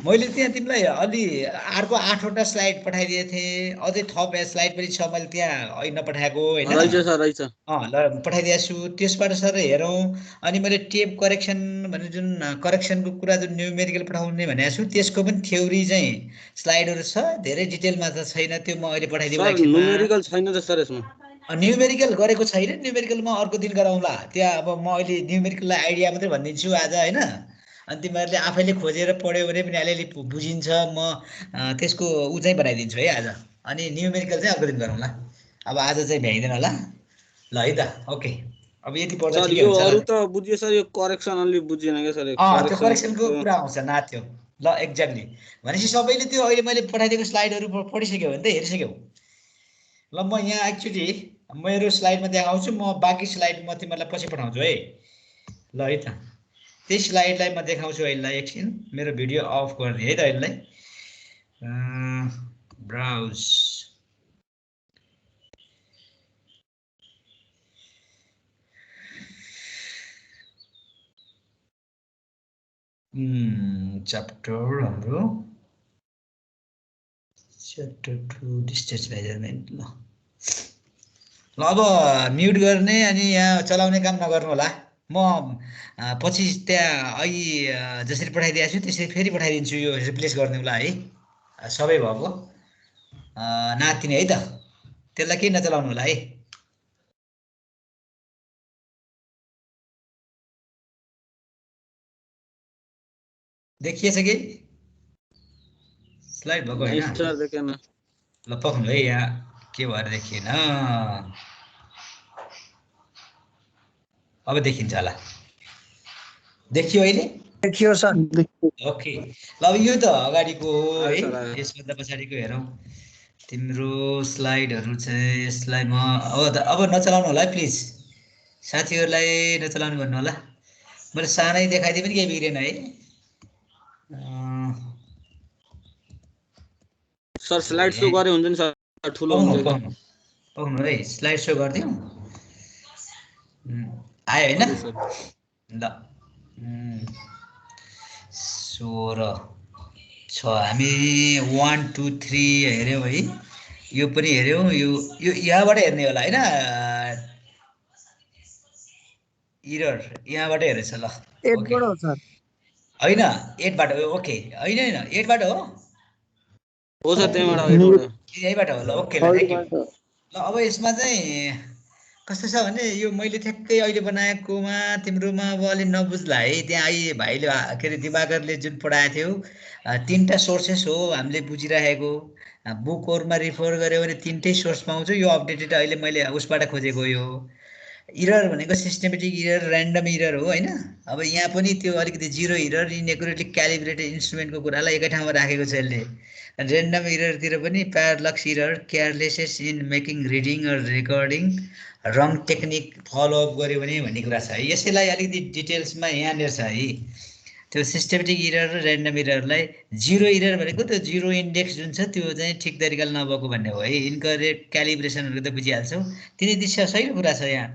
मैले त्यहाँ तिमीलाई अलि अर्को 8वटा स्लाइड पठाइदिएको थिएँ, अझै थप स्लाइड पनि छ मैले त्यहाँ अहिले नपठाएको होइन। रहेछ सर रहेछ। ल पठाइदिएको छु, त्यसबाट सर हेरौँ। अनि मैले टेप करेक्सन भन्ने जुन करेक्सनको कुरा जुन न्युमेरिकल पठाउने भनेको छु त्यसको पनि थ्योरी चाहिँ स्लाइडहरू छ, धेरै डिटेलमा त छैन, त्यो म अहिले पठाइदिउँला सर न्युमेरिकल छैन त सर यसमा। न्युमेरिकल गरेको छैन, न्युमेरिकल म अर्को दिन गराउँला। त्यहाँ अब म अहिले न्युमेरिकललाई आइडिया मात्रै भनिदिन्छु आज होइन। अनि तिमीहरूले आफैले खोजेर पढ्यो भने पनि अलिअलि बुझिन्छ, म त्यसको ऊ चाहिँ बनाइदिन्छु है आज। अनि न्युमेरिकल चाहिँ अर्को दिन गरौँला, अब आज चाहिँ भ्याइँदैन होला। ल है त ओके। अब यति पढ्दा सर ठिकै यो हुन्छ अरु ल। त बुझियो सर, यो करेक्सन अलि बुझिएन क्या सर। त्यो करेक्सनको कुरा आउँछ नाथ्यो। ल एक्ज्याक्टली भनेपछि सबैले त्यो अहिले मैले पठाइदिएको स्लाइडहरू पढिसक्यो भने त हेरिसक्यौ। ल म यहाँ एक्चुअली मेरो स्लाइडमा देखाउँछु, म बाँकी स्लाइड म तिमीहरूलाई पछि पठाउँछु है। ल है त त्यही स्लाइडलाई म देखाउँछु अहिले। एकछिन मेरो भिडियो अफ गरिदिएँ है त यसलाई। ब्राउज च्याप्टर हाम्रो च्याप्टर 2 डिस्टेन्स मेजरमेन्ट। ल अब म्युट गर्ने अनि यहाँ चलाउने काम नगर्नु होला। म पछि त्यहाँ अहिले जसरी पठाइदिएको छु त्यसरी फेरि पठाइदिन्छु, यो रिप्लेस गर्ने होला है। सबै भएको नातिने है त, त्यसलाई केही नचलाउनु होला है। देखिएछ कि स्लाइड भएको होइन? ल पक्नु है, यहाँ के भएर देखिएन। अब देखिन्छ होला, देखियो अहिले? देखियो सर। ओके ल अब यो त अगाडिको हो है, यसभन्दा पछाडिको हेरौँ। तिम्रो स्लाइडहरू चाहिँ यसलाई म अब नचलाउनु होला है प्लिज, साथीहरूलाई नचलाउनु भन्नु होला। मैले सानै देखाइदिए पनि केही बिग्रेन है। सर स्लाइड सो गरे हुन्छ नि सर, ठुलो हुन्छ। पाउनु है स्लाइड सो गरिदिउँ। आयो होइन? ल 16 छ। हामी 1 2 3 हेऱ्यौँ है, यो पनि हेऱ्यौँ। यो यहाँबाट हेर्ने होला होइन, इरर यहाँबाट हेरेछ। ल होइन 8बाट हो। ओके होइन 8बाट हो सर, त्यहाँबाट यहीबाट हो। ल ओके ल थ्याङ्क यू। ल अब यसमा चाहिँ कस्तो छ भने यो मैले ठ्याक्कै अहिले बनाएकोमा तिम्रोमा अब अलि नबुझ्ला है। त्यहाँ अहिले भाइले के अरे दिवाकरले जुन पढाएको थियो 3टा सोर्सेस हो हामीले बुझिराखेको। बुकहरुमा रिफर गर्यो भने 3टै सोर्स पाउँछु। यो अपडेटेड अहिले मैले उसबाट खोजेको यो इरर भनेको सिस्टमेटिक इरर र्यान्डम इरर हो हैन। अब यहाँ पनि त्यो अलिकति जिरो इरर इनएकुरेटली क्यालिब्रेटेड इन्स्ट्रुमेन्टको कुरालाई एकै ठाउँमा राखेको छ यसले। र्यान्डम इररतिर पनि parallax error carelessness in making reading or recording wrong technique follow up गर्यो भने भन्ने कुरा छ है। यसैलाई अलिकति डिटेल्समा यहाँनिर छ है। त्यो सिस्टमेटिक इरर र र्यान्डम इररलाई जिरो इरर भनेको त्यो जिरो इन्डेक्स जुन छ त्यो चाहिँ ठिक तरिकाले नभएको भन्ने हो है। इनकरेक्ट क्यालिब्रेसनहरु त बुझिहाल्छौ। तिनी दिशा सही कुरा छ यहाँ।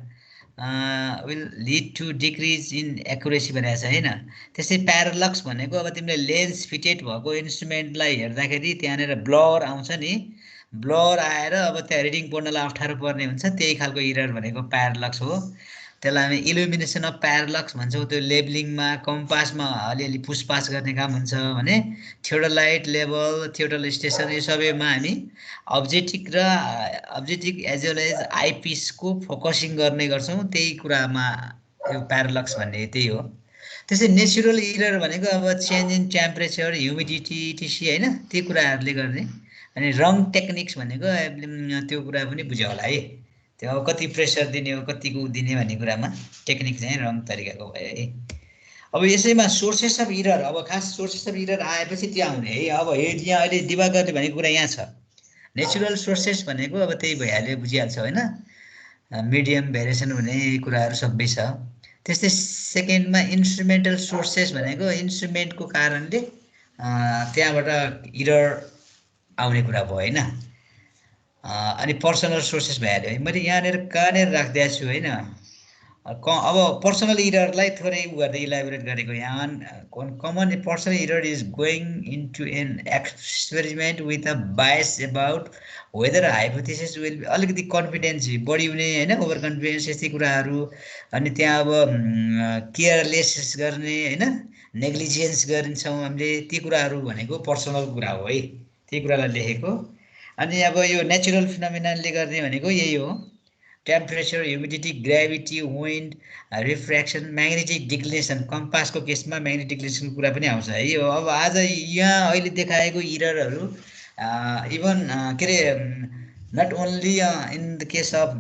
Will lead to decrease in accuracy भनेको छ हैन। त्यसै प्यारालक्स भनेको अब तिमीले लेन्स फिटेड भएको इन्स्ट्रुमेन्टलाई हेर्दाखेरि त्यहाँनिर ब्लर आउँछ नि। ब्लर आएर अब त्यहाँ रिडिङ पढ्नलाई अप्ठ्यारो पर्ने हुन्छ। त्यही खालको इरर भनेको प्यारालक्स हो। त्यसलाई हामी इल्युमिनेसन अफ प्यारालक्स भन्छौँ। त्यो लेबलिङमा कम्पासमा अलिअलि पुसपास गर्ने काम हुन्छ भने थियोडोलाइट लेभल थियोडोल स्टेसन यो सबैमा हामी अब्जेक्टिभ र अब्जेक्टिभ एज वेल एज आइपिसको फोकसिङ गर्ने गर्छौँ। त्यही कुरामा यो प्यारालक्स भन्ने त्यही हो। त्यसै नेचुरल इरर भनेको अब चेन्ज इन टेम्परेचर ह्युमिडिटी इटिसी हैन त्यो कुराहरूले गर्ने। अनि रङ टेक्निक्स भनेको त्यो कुरा पनि बुझ्यो होला है। त्यो अब कति प्रेसर दिने हो कतिको दिने भन्ने कुरामा टेक्निक चाहिँ रङ तरिकाको भयो है। अब यसैमा सोर्सेस अफ इरर अब खास सोर्सेस अफ इरर आएपछि त्यो आउने है। अब यहाँ अहिले दिवाकरले भनेको कुरा यहाँ छ। नेचुरल सोर्सेस भनेको अब त्यही भइहाल्यो बुझिहाल्छ हैन। मिडियम भेरिएसन हुने कुराहरू सबै छ। त्यस्तै सेकेन्डमा इन्स्ट्रुमेन्टल सोर्सेस भनेको इन्स्ट्रुमेन्टको कारणले त्यहाँबाट इरर आउने कुरा भयो हैन। अनि पर्सनल सोर्सेस भइहाल्यो है। मैले यहाँनिर कहाँनिर राखिदिएको छु हैन। अब पर्सनल इररलाई थोरै गर्दै इलाबोरेट गरेको यहाँ common personal error is going into an experiment with a bias about whether hypothesis will अलिकति कन्फिडेन्स बढी हुने हैन ओभर कन्फिडेन्स यस्तै कुराहरू। अनि त्यहाँ अब केयरलेस गर्ने हैन नेग्लिजेन्स गरिन्छौँ हामीले ती कुराहरू भनेको पर्सनल कुरा हो है। त्यही कुरालाई लेखेको। अनि अब यो नेचुरल फिनोमिनाले गर्ने भनेको यही हो। Temperature humidity gravity wind refraction magnetic declination कम्पासको केसमा म्याग्नेटिक डिक्लिनेसनको कुरा पनि आउँछ है। यो अब आज यहाँ अहिले देखाएको इररहरू इभन के are not only in the case of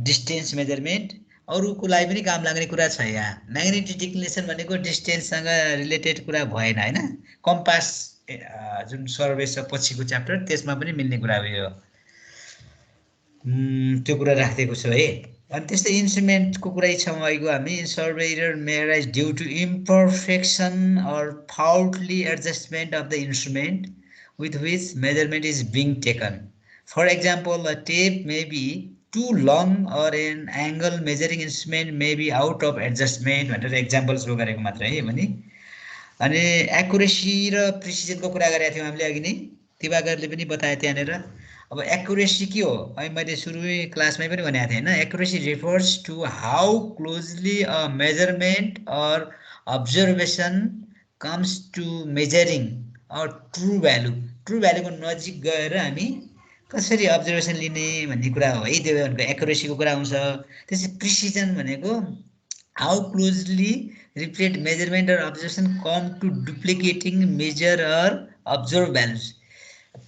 distance measurement अरूको लागि पनि काम लाग्ने कुरा छ। यहाँ म्याग्नेटिक डिक्लिनेसन भनेको डिस्टेन्ससँग रिलेटेड कुरा भएन हैन। कम्पास जुन सर्वे छ पछिको च्याप्टर त्यसमा पनि मिल्ने कुरा हो यो। त्यो कुरा राखिदिएको छु है। अनि त्यस्तै इन्स्ट्रुमेन्टको कुरै छौँ अहिलेको हामी। Survey error may arise due to imperfection or faultily adjustment of the instrument with which measurement is being taken. For example, a tape may be too long or an angle measuring instrument may be out of adjustment भनेर examples हो गरेको मात्र है भने। अनि accuracy र प्रिसिजनको कुरा गरेका थियौँ हामीले अघि नै। दिवाकरले पनि बताए त्यहाँनिर। अब एक्युरेसी के हो अहिले मैले सुरुमै क्लासमै पनि भनेको थिएँ हैन। Accuracy refers to how closely a measurement or observation comes to measuring or true value. True भ्यालुको नजिक गएर हामी कसरी अब्जर्भेसन लिने भन्ने कुरा हो है। त्यो भनेको एक्युरेसीको कुरा आउँछ। त्यसै प्रिसिजन भनेको how closely repeated measurement or observation come to duplicating measure or observe values.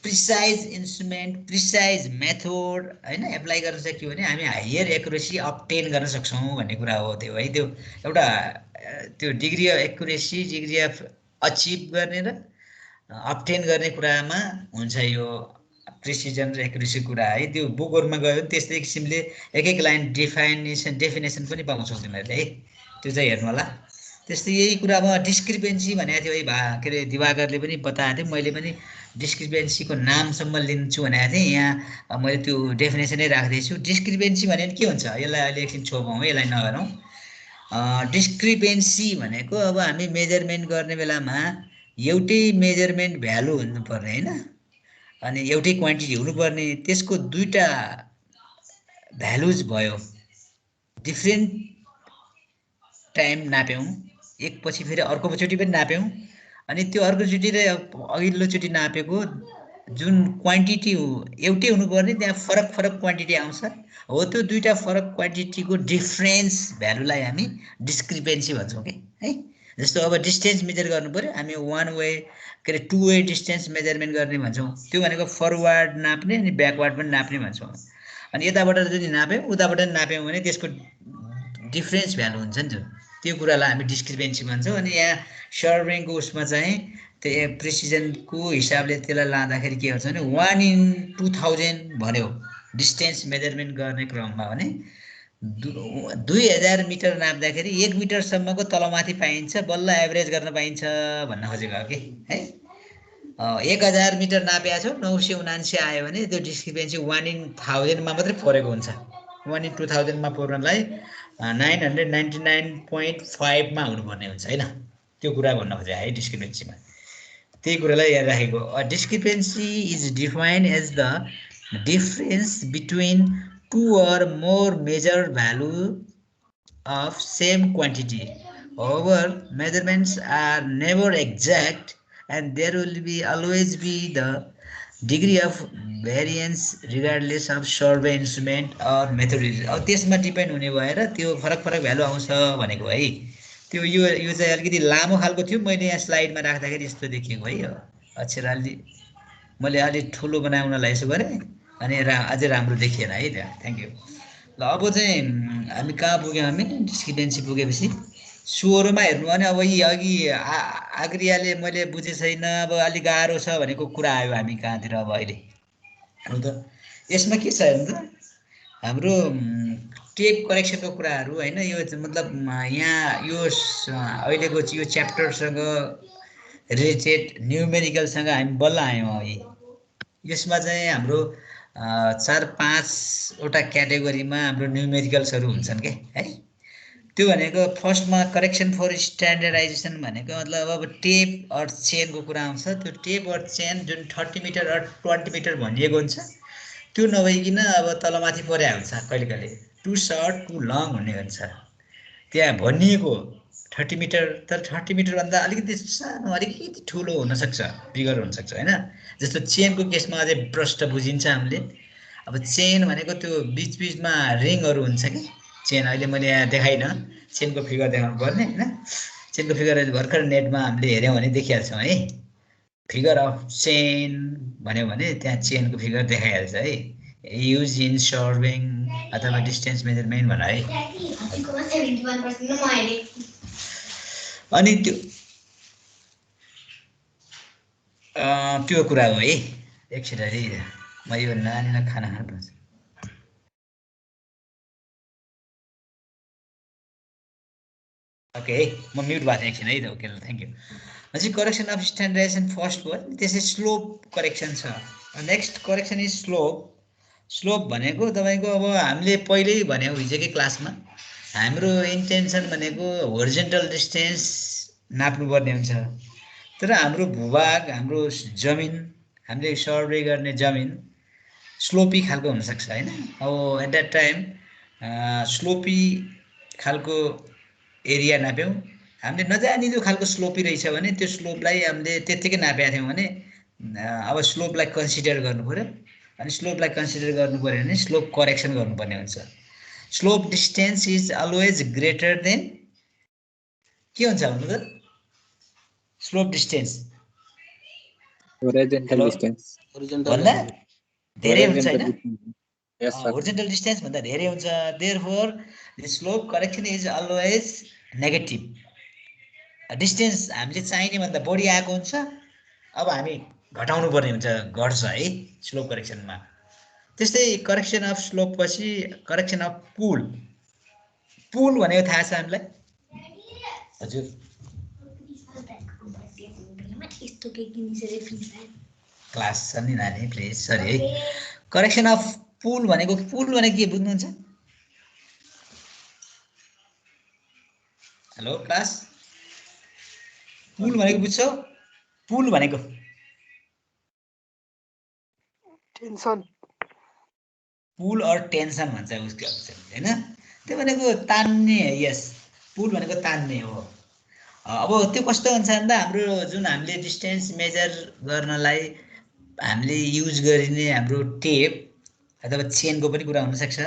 Precise instrument precise method हैन एप्लाई गर्न सक्यो भने हामी हायर एक्युरेसी अब्टेन गर्न सक्छौँ भन्ने कुरा हो त्यो है। त्यो एउटा त्यो degree of accuracy degree of achieve गर्ने र अब्टेन गर्ने कुरामा हुन्छ यो प्रिसिजन र एक्युरेसी कुरा है। त्यो बुकहरुमा गयो भने त्यस्तै किसिमले एक एक लाइन डेफिनेसन पनि पाउँछौ तिमीहरुले है। त्यो चाहिँ हेर्नु होला। त्यस्तै यही कुरामा डिस्क्रिपेन्सी भनेको थियो है के अरे दिवाकरले पनि बताएको थियो। मैले पनि डिस्क्रिपेन्सीको नामसम्म लिन्छु भनेको थिएँ। यहाँ मैले त्यो डेफिनेसनै राख्दैछु। डिस्क्रिपेन्सी भनेको के हुन्छ यसलाई अहिले एकछिन छोपौँ है यसलाई नगरौँ। डिस्क्रिपेन्सी भनेको अब हामी मेजरमेन्ट गर्ने बेलामा एउटै मेजरमेन्ट भ्यालु हुनुपर्ने हैन। अनि एउटै क्वान्टिटी हुनुपर्ने त्यसको दुईटा भ्यालुज भयो डिफ्रेन्ट टाइम नाप्यौँ एक पछि फेरि अर्को चोटि पनि नाप्यौँ। अनि त्यो अर्कोचोटि र अघिल्लोचोटि नापेको जुन क्वान्टिटी एउटै हुनुपर्ने त्यहाँ फरक फरक क्वान्टिटी आउँछ हो त्यो दुईटा फरक क्वान्टिटीको डिफ्रेन्स भ्यालुलाई हामी डिस्क्रिपेन्सी भन्छौँ कि है जस्तो अब डिस्टेन्स मेजर गर्नु पऱ्यो हामी वान वे के अरे टु वे डिस्टेन्स मेजरमेन्ट गर्ने भन्छौँ त्यो भनेको फरवर्ड नाप्ने अनि ब्याकवर्ड पनि नाप्ने भन्छौँ अनि यताबाट যদি नाप्यौँ उताबाट नाप्यौँ भने त्यसको डिफ्रेन्स भ्यालु हुन्छ नि त्यो कुरालाई हामी डिस्क्रिपेन्सी भन्छौँ अनि यहाँ सर्भिङको उसमा चाहिँ त्यो प्रिसिजनको हिसाबले त्यसलाई लाँदाखेरि के गर्छ भने 1/2000 भन्यो डिस्टेन्स मेजरमेन्ट गर्ने क्रममा भने 2000 मिटर नाप्दाखेरि 1 मिटरसम्मको तलमाथि पाइन्छ बल्ल एभरेज गर्न पाइन्छ भन्न खोजेको हो कि है 1000 मिटर नापेको छौँ 979 आयो भने त्यो डिस्क्रिपेन्सी 1/1000 मा मात्रै परेको हुन्छ 1/2000 मा पर्नलाई 999.5 मा हुनुपर्ने हुन्छ हैन त्यो कुरा भन्न खोजे है डिस्क्रिपेन्सीमा त्यही कुरालाई याद राखेको discrepancy is defined as the difference between two or more measured value of same quantity. However, measurements are never exact and there will be always be the degree of variance regardless of survey instrument or methodology. अब त्यसमा depend हुने भएर त्यो फरक फरक value आउँछ भनेको है त्यो यो चाहिँ अलिकति लामो खालको थियो मैले यहाँ स्लाइडमा राख्दाखेरि यस्तो देखिएको है अक्षर अलि मैले अलि ठुलो बनाउनलाई यसो गरेँ अनि अझै राम्रो देखिएन है त्यहाँ थ्याङ्क यू ल अब चाहिँ हामी कहाँ पुग्यौँ हामी डिस्क्रिपेन्सी पुगेपछि 16 मा हेर्नु भने अब यी अघि आग्रियाले मैले बुझे छैन अब अलिक गाह्रो छ भनेको कुरा आयो हामी कहाँतिर अब अहिले हो त यसमा के छ हेर्नु त हाम्रो टेप करेक्सनको कुराहरू होइन यो मतलब यहाँ यो अहिलेको यो च्याप्टरसँग रिलेटेड न्युमेरिकलसँग हामी बल्ल आयौँ है यसमा चाहिँ हाम्रो 4-5 वटा क्याटेगोरीमा हाम्रो न्युमेरिकल्सहरू हुन्छन् के है त्यो भनेको फर्स्टमा करेक्सन फर स्ट्यान्डर्डाइजेसन भनेको मतलब अब टेप अर चेनको कुरा आउँछ त्यो टेप अर चेन जुन 30 मिटर अर 20 मिटर भनिएको हुन्छ त्यो नभइकन अब तलमाथि परे हुन्छ कहिले कहिले टु सर्ट टु लङ हुने हुन्छ त्यहाँ भनिएको 30 मिटर तर 30 मिटर भन्दा अलिकति सानो अलिकति ठुलो हुनसक्छ बिगर हुनसक्छ होइन जस्तो चेनको केसमा अझै प्रष्ट बुझिन्छ हामीले अब चेन भनेको त्यो बिचबिचमा रिङहरू हुन्छ कि चेन अहिले मैले यहाँ देखाइनँ चेनको फिगर देखाउनु पर्ने होइन चेनको फिगर अहिले भर्खर नेटमा हामीले हेऱ्यौँ भने देखिहाल्छौँ है फिगर अफ चेन भन्यो भने त्यहाँ चेनको फिगर देखाइहाल्छ है युज इन सर्भिङ अथवा डिस्टेन्स मेजरमेन्ट भनेर है अनि त्यो कुरा हो है एकछिन अरे म यो नानीलाई खाना खानु पर्छ ओके म म्युट भएको थिएँ एकछिन है त ओके थ्याङ्क यू अझै करेक्सन अफ स्ट्यान्डर्डाइजेसन फर्स्ट भयो त्यसै स्लोप करेक्सन छ नेक्स्ट करेक्सन इज स्लोप भनेको तपाईँको अब हामीले पहिल्यै भन्यौँ हिजोकै क्लासमा हाम्रो इन्टेन्सन भनेको होरिजेन्टल डिस्टेन्स नाप्नुपर्ने हुन्छ तर हाम्रो भूभाग हाम्रो जमिन हामीले सर्वे गर्ने जमिन स्लोपी खालको हुनसक्छ होइन अब एट द्याट टाइम स्लोपी खालको एरिया नाप्यौँ हामीले नजानिदो खालको स्लोपी रहेछ भने त्यो स्लोपलाई हामीले त्यत्तिकै नापेका थियौँ भने अब स्लोपलाई कन्सिडर गर्नु पऱ्यो अनि स्लोपलाई कन्सिडर गर्नु पऱ्यो भने स्लोप करेक्सन गर्नुपर्ने हुन्छ slope distance is always greater than के हुन्छ भन्नु त स्लोप डिस्टेन्स होरिजोन्टल डिस्टेन्स भन्दा धेरै हुन्छ हैन होरिजोन्टल डिस्टेन्स भन्दा धेरै हुन्छ therefore the slope correction is always negative distance हामीले चाहिने भन्दा बढी आएको हुन्छ अब हामी घटाउनु पर्ने हुन्छ घट्छ है स्लोप करेक्सनमा त्यस्तै करेक्सन अफ स्लोप पछि करेक्सन अफ पुल भनेको थाहा छ हामीलाई हजुर क्लास छ नि नानी प्लिज सरी है करेक्सन अफ पुल भनेको के बुझ्नुहुन्छ हेलो क्लास पुल भनेको बुझ्छौ पुल भनेको टेन्सन पुल और टेन्सन भन्छ उसको हैन त्यो भनेको तान्ने यस पुल भनेको तान्ने हो अब त्यो कस्तो हुन्छ भन्दा हाम्रो जुन हामीले डिस्टेन्स मेजर गर्नलाई हामीले युज गरिने हाम्रो टेप अथवा चेनको पनि कुरा हुनसक्छ।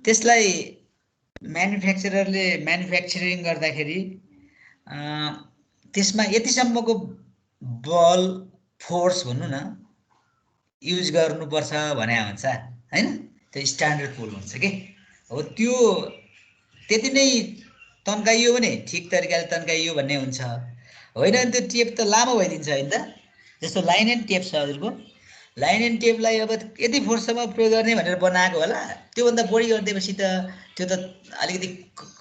त्यसलाई म्यानुफ्याक्चररले म्यानुफ्याक्चरिङ गर्दाखेरि त्यसमा यतिसम्मको बल फोर्स भनौँ न युज गर्नुपर्छ भने हुन्छ हैन, त्यो स्ट्यान्डर्ड पुल हुन्छ के हो। त्यो त्यति नै तन्काइयो भने ठिक तरिकाले तन्काइयो भन्ने हुन्छ, होइन भने त्यो टेप त लामो भइदिन्छ होइन त। जस्तो लाइन एन्ड टेप छ हजुरको, लाइन एन्ड टेपलाई अब यति फोर्ससम्म प्रयोग गर्ने भनेर बनाएको होला, त्योभन्दा बढी गरिदिएपछि त त्यो त अलिकति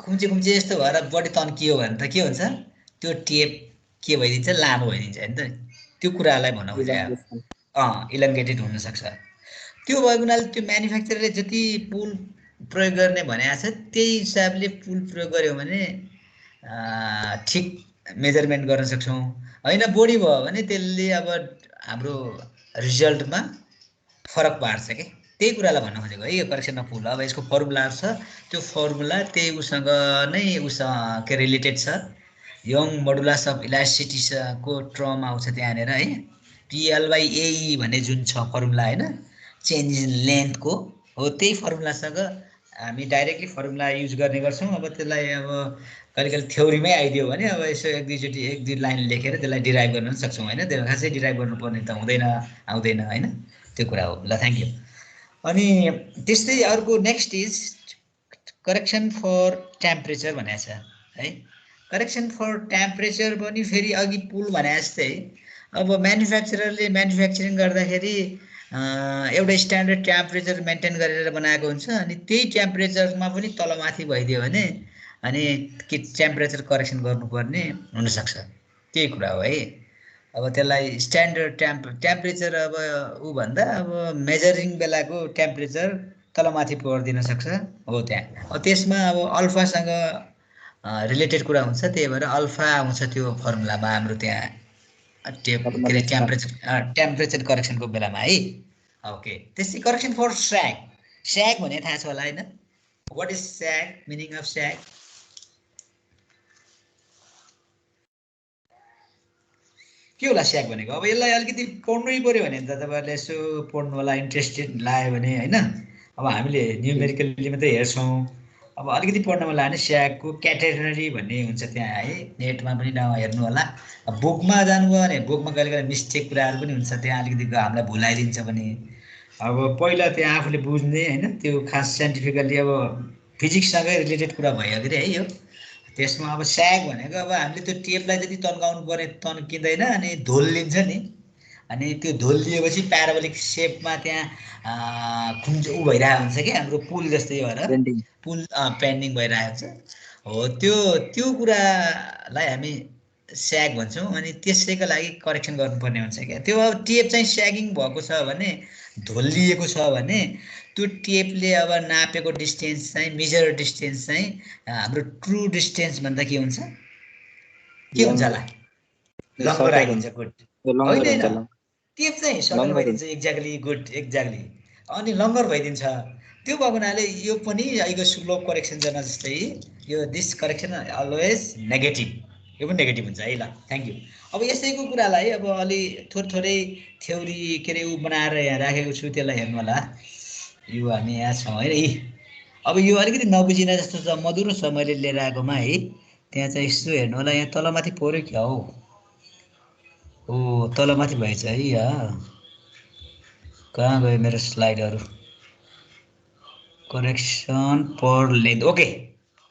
खुम्चे खुम्चे जस्तो भएर बढी तन्कियो भने त के हुन्छ, त्यो टेप के भइदिन्छ, लामो भइदिन्छ होइन त। त्यो कुरालाई भन्न खोजेको इलङ्गेटेड हुनसक्छ। त्यो भएको हुनाले त्यो म्यानुफ्याक्चररले जति पुल प्रयोग गर्ने भनेको छ त्यही हिसाबले पुल प्रयोग गऱ्यो भने ठिक मेजरमेन्ट गर्न सक्छौँ। होइन बढी भयो भने त्यसले अब हाम्रो रिजल्टमा फरक पार्छ के, त्यही कुरालाई भन्न खोजेको है यो करेक्सनमा पुल। अब यसको फर्मुलाहरू छ, त्यो फर्मुला त्यही उसँग नै के रिलेटेड छ, यङ मोडुलस अफ इलास्टिसिटीको टर्म आउँछ त्यहाँनिर है, PL/AE भन्ने जुन छ फर्मुला होइन, चेन्ज इन लेन्थको हो, त्यही फर्मुलासँग हामी डाइरेक्टली फर्मुला युज गर्ने गर्छौँ। अब त्यसलाई अब कहिले कहिले थ्योरीमै आइदियो भने अब यसो एक दुई लाइन लेखेर त्यसलाई डिराइभ गर्न सक्छौँ होइन, त्यो खासै डिराइभ गर्नुपर्ने त हुँदैन आउँदैन होइन, त्यो कुरा हो। ल थ्याङ्क यू। अनि त्यस्तै अर्को next is correction for temperature भनेको छ है। करेक्सन फर टेम्परेचर पनि फेरि अघि पुल भने जस्तै अब म्यानुफ्याक्चररले म्यानुफ्याक्चरिङ गर्दाखेरि एउटा स्ट्यान्डर्ड टेम्परेचर मेन्टेन गरेर बनाएको हुन्छ, अनि त्यही टेम्परेचरमा पनि तलमाथि भइदियो भने अनि के टेम्परेचर करेक्सन गर्नुपर्ने हुनसक्छ, त्यही कुरा हो है। अब त्यसलाई स्ट्यान्डर्ड टेम्परेचर अब ऊ भन्दा अब मेजरिङ बेलाको टेम्परेचर तलमाथि परिदिन सक्छ हो त्यहाँ। अब त्यसमा अब अल्फासँग रिलेटेड कुरा हुन्छ, त्यही भएर अल्फा आउँछ त्यो फर्मुलामा हाम्रो त्यहाँ के अरे टेम्परेचर करेक्सनको बेलामा है। ओके, त्यसै करेक्सन फर स्याग, स्याग भने थाहा छ होला होइन, वाट इज स्याग, मिनिङ अफ स्याग? के होला स्याग भनेको? अब यसलाई अलिकति पढ्नै पऱ्यो भने त तपाईँहरूले यसो पढ्नु होला, इन्ट्रेस्टेड लाग्यो भने होइन। अब हामीले न्युमेरिकली मात्रै हेर्छौँ, अब अलिकति पढ्न मन लाग्यो भने स्यागको क्याटेगोरी भन्ने हुन्छ त्यहाँ है, नेटमा पनि हेर्नु होला। बुकमा जानुभयो भने बुकमा कहिले कहिले मिस्टेक कुराहरू पनि हुन्छ, त्यहाँ अलिकति हामीलाई भुलाइदिन्छ पनि। अब पहिला त्यहाँ आफूले बुझ्ने होइन, त्यो खास साइन्टिफिकल्ली अब फिजिक्ससँगै रिलेटेड कुरा भयो अरे है यो। त्यसमा अब स्याग भनेको अब हामीले त्यो टेपलाई जति तन्काउनु पर्ने तन्किँदैन, अनि धोलिन्छ नि, अनि त्यो धोलिएपछि प्याराबोलिक सेपमा त्यहाँ ऊ भइरहेको हुन्छ कि हाम्रो पुल जस्तै भएर पुल पेन्डिङ भइरहेको हुन्छ हो। त्यो कुरालाई हामी स्याग भन्छौँ, अनि त्यसैको लागि करेक्सन गर्नुपर्ने हुन्छ क्या। त्यो अब टेप चाहिँ स्यागिङ भएको छ भने, धोलिएको छ भने त्यो टेपले अब नापेको डिस्टेन्स चाहिँ मेजर डिस्टेन्स चाहिँ हाम्रो ट्रु डिस्टेन्स भन्दा के हुन्छ, के हुन्छ होला, लङ्गर आइदिन्छ। गुड होइन, टेप चाहिँ सर्टल भइदिन्छ, एक्ज्याक्टली गुड, एक्ज्याक्टली, अनि लङ्गर भइदिन्छ। त्यो भएको हुनाले यो पनि अहिलेको स्लोप करेक्सन गर्न जस्तै यो दिस करेक्सन अलवेज नेगेटिभ, यो पनि नेगेटिभ हुन्छ है। ल थ्याङ्क यू। अब यसैको कुरालाई अब अलि थोरै थ्योरी के अरे ऊ बनाएर यहाँ राखेको छु, त्यसलाई हेर्नु होला। यो हामी यहाँ छौँ होइन। अब यो अलिकति नबुझिन जस्तो छ, मधुरो छ मैले लिएर आएकोमा है, त्यहाँ चाहिँ यसो हेर्नु होला। यहाँ तलमाथि पऱ्यो क्या हो, ओ तलमाथि भएछ है। कहाँ गयो मेरो स्लाइडहरू? करेक्सन पर लेन्थ, ओके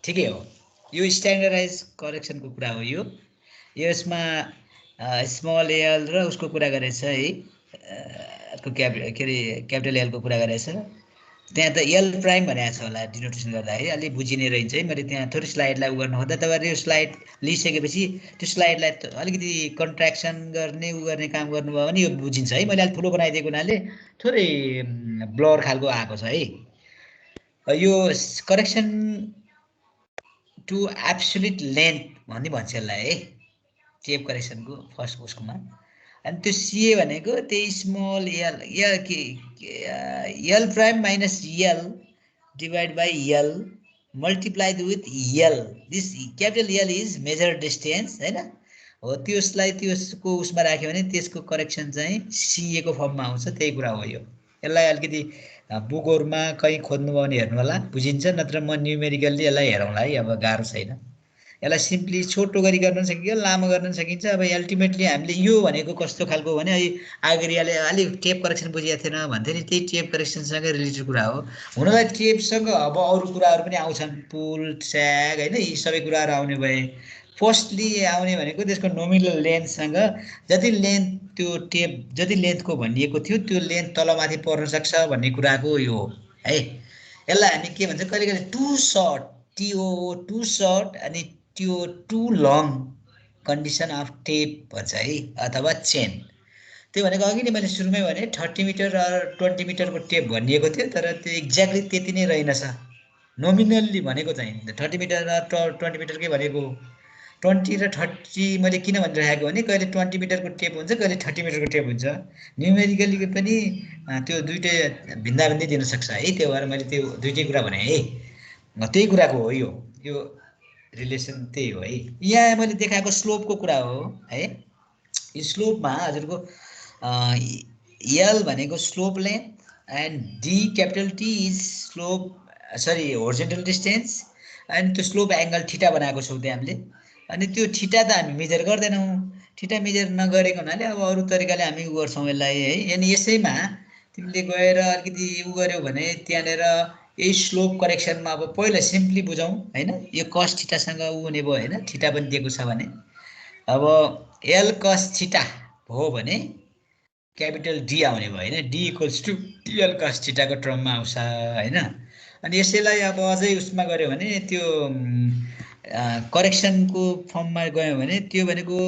ठिकै हो। यो स्ट्यान्डर्डाइज करेक्सनको कुरा हो यो। यसमा स्मल एल र उसको कुरा गरेछ है, के अरे क्यापिटल एलको कुरा गरेछ। त्यहाँ त एल प्राइम भनेको छ होला डिनोटेसन गर्दा है, अलिक बुझिने रहन्छ है। मैले त्यहाँ थोरै स्लाइडलाई उ गर्नु खोज्दा तपाईँहरूले यो स्लाइड लिइसकेपछि त्यो स्लाइडलाई अलिकति कन्ट्र्याक्सन गर्ने उ गर्ने काम गर्नुभयो भने यो बुझिन्छ है। मैले अलिक ठुलो बनाइदिएको हुनाले थोरै ब्लर खालको आएको छ है। यो करेक्सन टु एब्सोल्युट लेन्थ भन्ने भन्छ यसलाई है, टेप करेक्सनको फर्स्ट उसकोमा। अनि त्यो सिए भनेको त्यही small L prime minus L divide by L multiplied with L. This capital L is measured distance होइन, हो त्यसलाई त्यसको उसमा राख्यो भने त्यसको करेक्सन चाहिँ CA को फर्ममा आउँछ त्यही कुरा हो यो यसलाई अलिकति बुकहरुमा कहीं खोज्नुभयो भने हेर्नु होला बुझिन्छ नत्र म न्यूमेरिकली यसलाई हेरौँला है अब गाह्रो छैन यसलाई सिम्पली छोटो गरी गर्न सकिन्छ लामो गर्न सकिन्छ अब अल्टिमेटली हामीले यो भनेको कस्तो खालको भने आगरियाले अलि टेप करेक्सन बुझिएको थिएन भन्थे नि त्यही टेप करेक्सनसँग रिलेटेड कुरा हो हुनलाई टेपसँग अब अरु कुराहरु पनि आउँछन् पुल स्याग हैन यी सबै कुराहरु आउने भए फर्स्टली आउने भनेको त्यसको नोमिनल लेन्थसँग जति लेन्थ त्यो टेप जति लेन्थको भनिएको थियो त्यो लेन्थ तलमाथि पर्न सक्छ भन्ने कुराको यो है यसलाई हामी के भन्छ कहिलेकहिले टु सर्ट टु सर्ट अनि त्यो too long condition of tape भन्छ है अथवा चेन त्यो भनेको अघि नै मैले सुरुमै भने 30 मिटर र 20 मिटरको टेप भनिएको थियो तर त्यो एक्ज्याक्टली त्यति नै रहेनछ नोमिनल्ली भनेको चाहिँ 30 मिटर र 20 मिटरकै भनेको 20 र 30 मैले किन भनिरहेको भने कहिले 20 मिटरको टेप हुन्छ कहिले 30 मिटरको टेप हुन्छ न्यूमेरिकली पनि त्यो दुईटै भिन्दाभिन्दै दिन सक्छ है त्यो भएर मैले त्यो दुईटै कुरा भने है त्यही कुराको हो यो रिलेसन त्यही हो है यहाँ मैले देखाएको स्लोपको कुरा हो है यो स्लोपमा हजुरको L भनेको slope length and D capital T is slope sorry horizontal distance अनि त्यो स्लोप एंगल थीटा बनाएको छौं त्यहाँ हामीले अनि त्यो थीटा त हामी मेजर गर्दैनौं थीटा मेजर नगरेको हुनाले अब अरु तरिकाले हामी उ गर्छौं यसलाई है अनि यसैमा तिमीले गएर अलिकति उ गर्यौ भने त्यहाँनेर यही स्लोप करेक्सनमा अब पहिला सिम्पली बुझौं हैन यो cos थीटा सँग उ हुने भयो हैन थीटा पनि दिएको छ भने अब L cos थीटा हो भने क्यापिटल D आउने भयो हैन D = L cos थीटा को टर्ममा आउँछ हैन अनि यसैलाई अब अझै उसमा गर्यो भने त्यो करेक्सनको फर्ममा गयो भने त्यो भनेको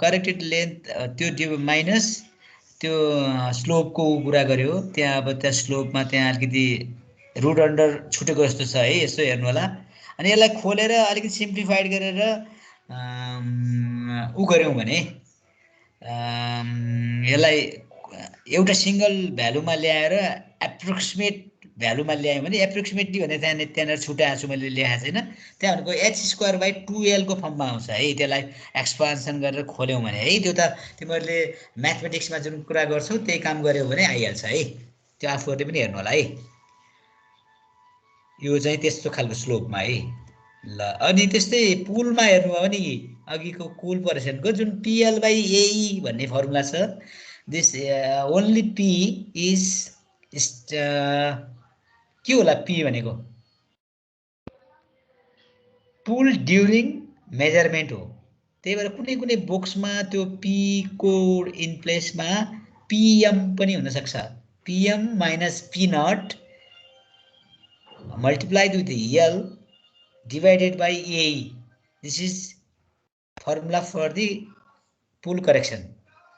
करेक्टेड लेन्थ त्यो माइनस त्यो स्लोपको कुरा गर्यो त्यहाँ अब त्यहाँ स्लोपमा त्यहाँ अलिकति रुट अन्डर छुटेको जस्तो छ है यसो हेर्नु होला अनि यसलाई खोलेर अलिकति सिम्प्लिफाइड गरेर उ गर्यौं भने यसलाई एउटा सिंगल भ्यालुमा ल्याएर एप्रोक्सिमेट भ्यालुमा ल्यायो भने एप्रोक्सिमेटली भने त्यहाँ छुटाएको छु मैले लेखेको छैन त्यहाँ भनेको h² / 2l को फर्ममा आउँछ है त्यसलाई एक्सपान्सन गरेर खोल्यौ भने है त्यो त तिमीहरुले म्याथमेटिक्समा जुन कुरा गर्छौ त्यही काम गर्यौ भने आइहाल्छ है त्यो आफुहरुले पनि हेर्नु होला है यो चाहिँ त्यस्तो खालको स्लोपमा है ल अनि त्यस्तै पुलमा हेर्नु हो भने अघिको कुल पर्सनको जुन PL/AE भन्ने फर्मुला छ दिस ओन्ली P इज के होला P भनेको पुल ड्युरिङ मेजरमेन्ट हो त्यही भएर कुनै कुनै बक्समा त्यो P को इन प्लेसमा PM पनि हुन सक्छ PM - P0 multiplied with L divided by AE. This is formula for the pull correction.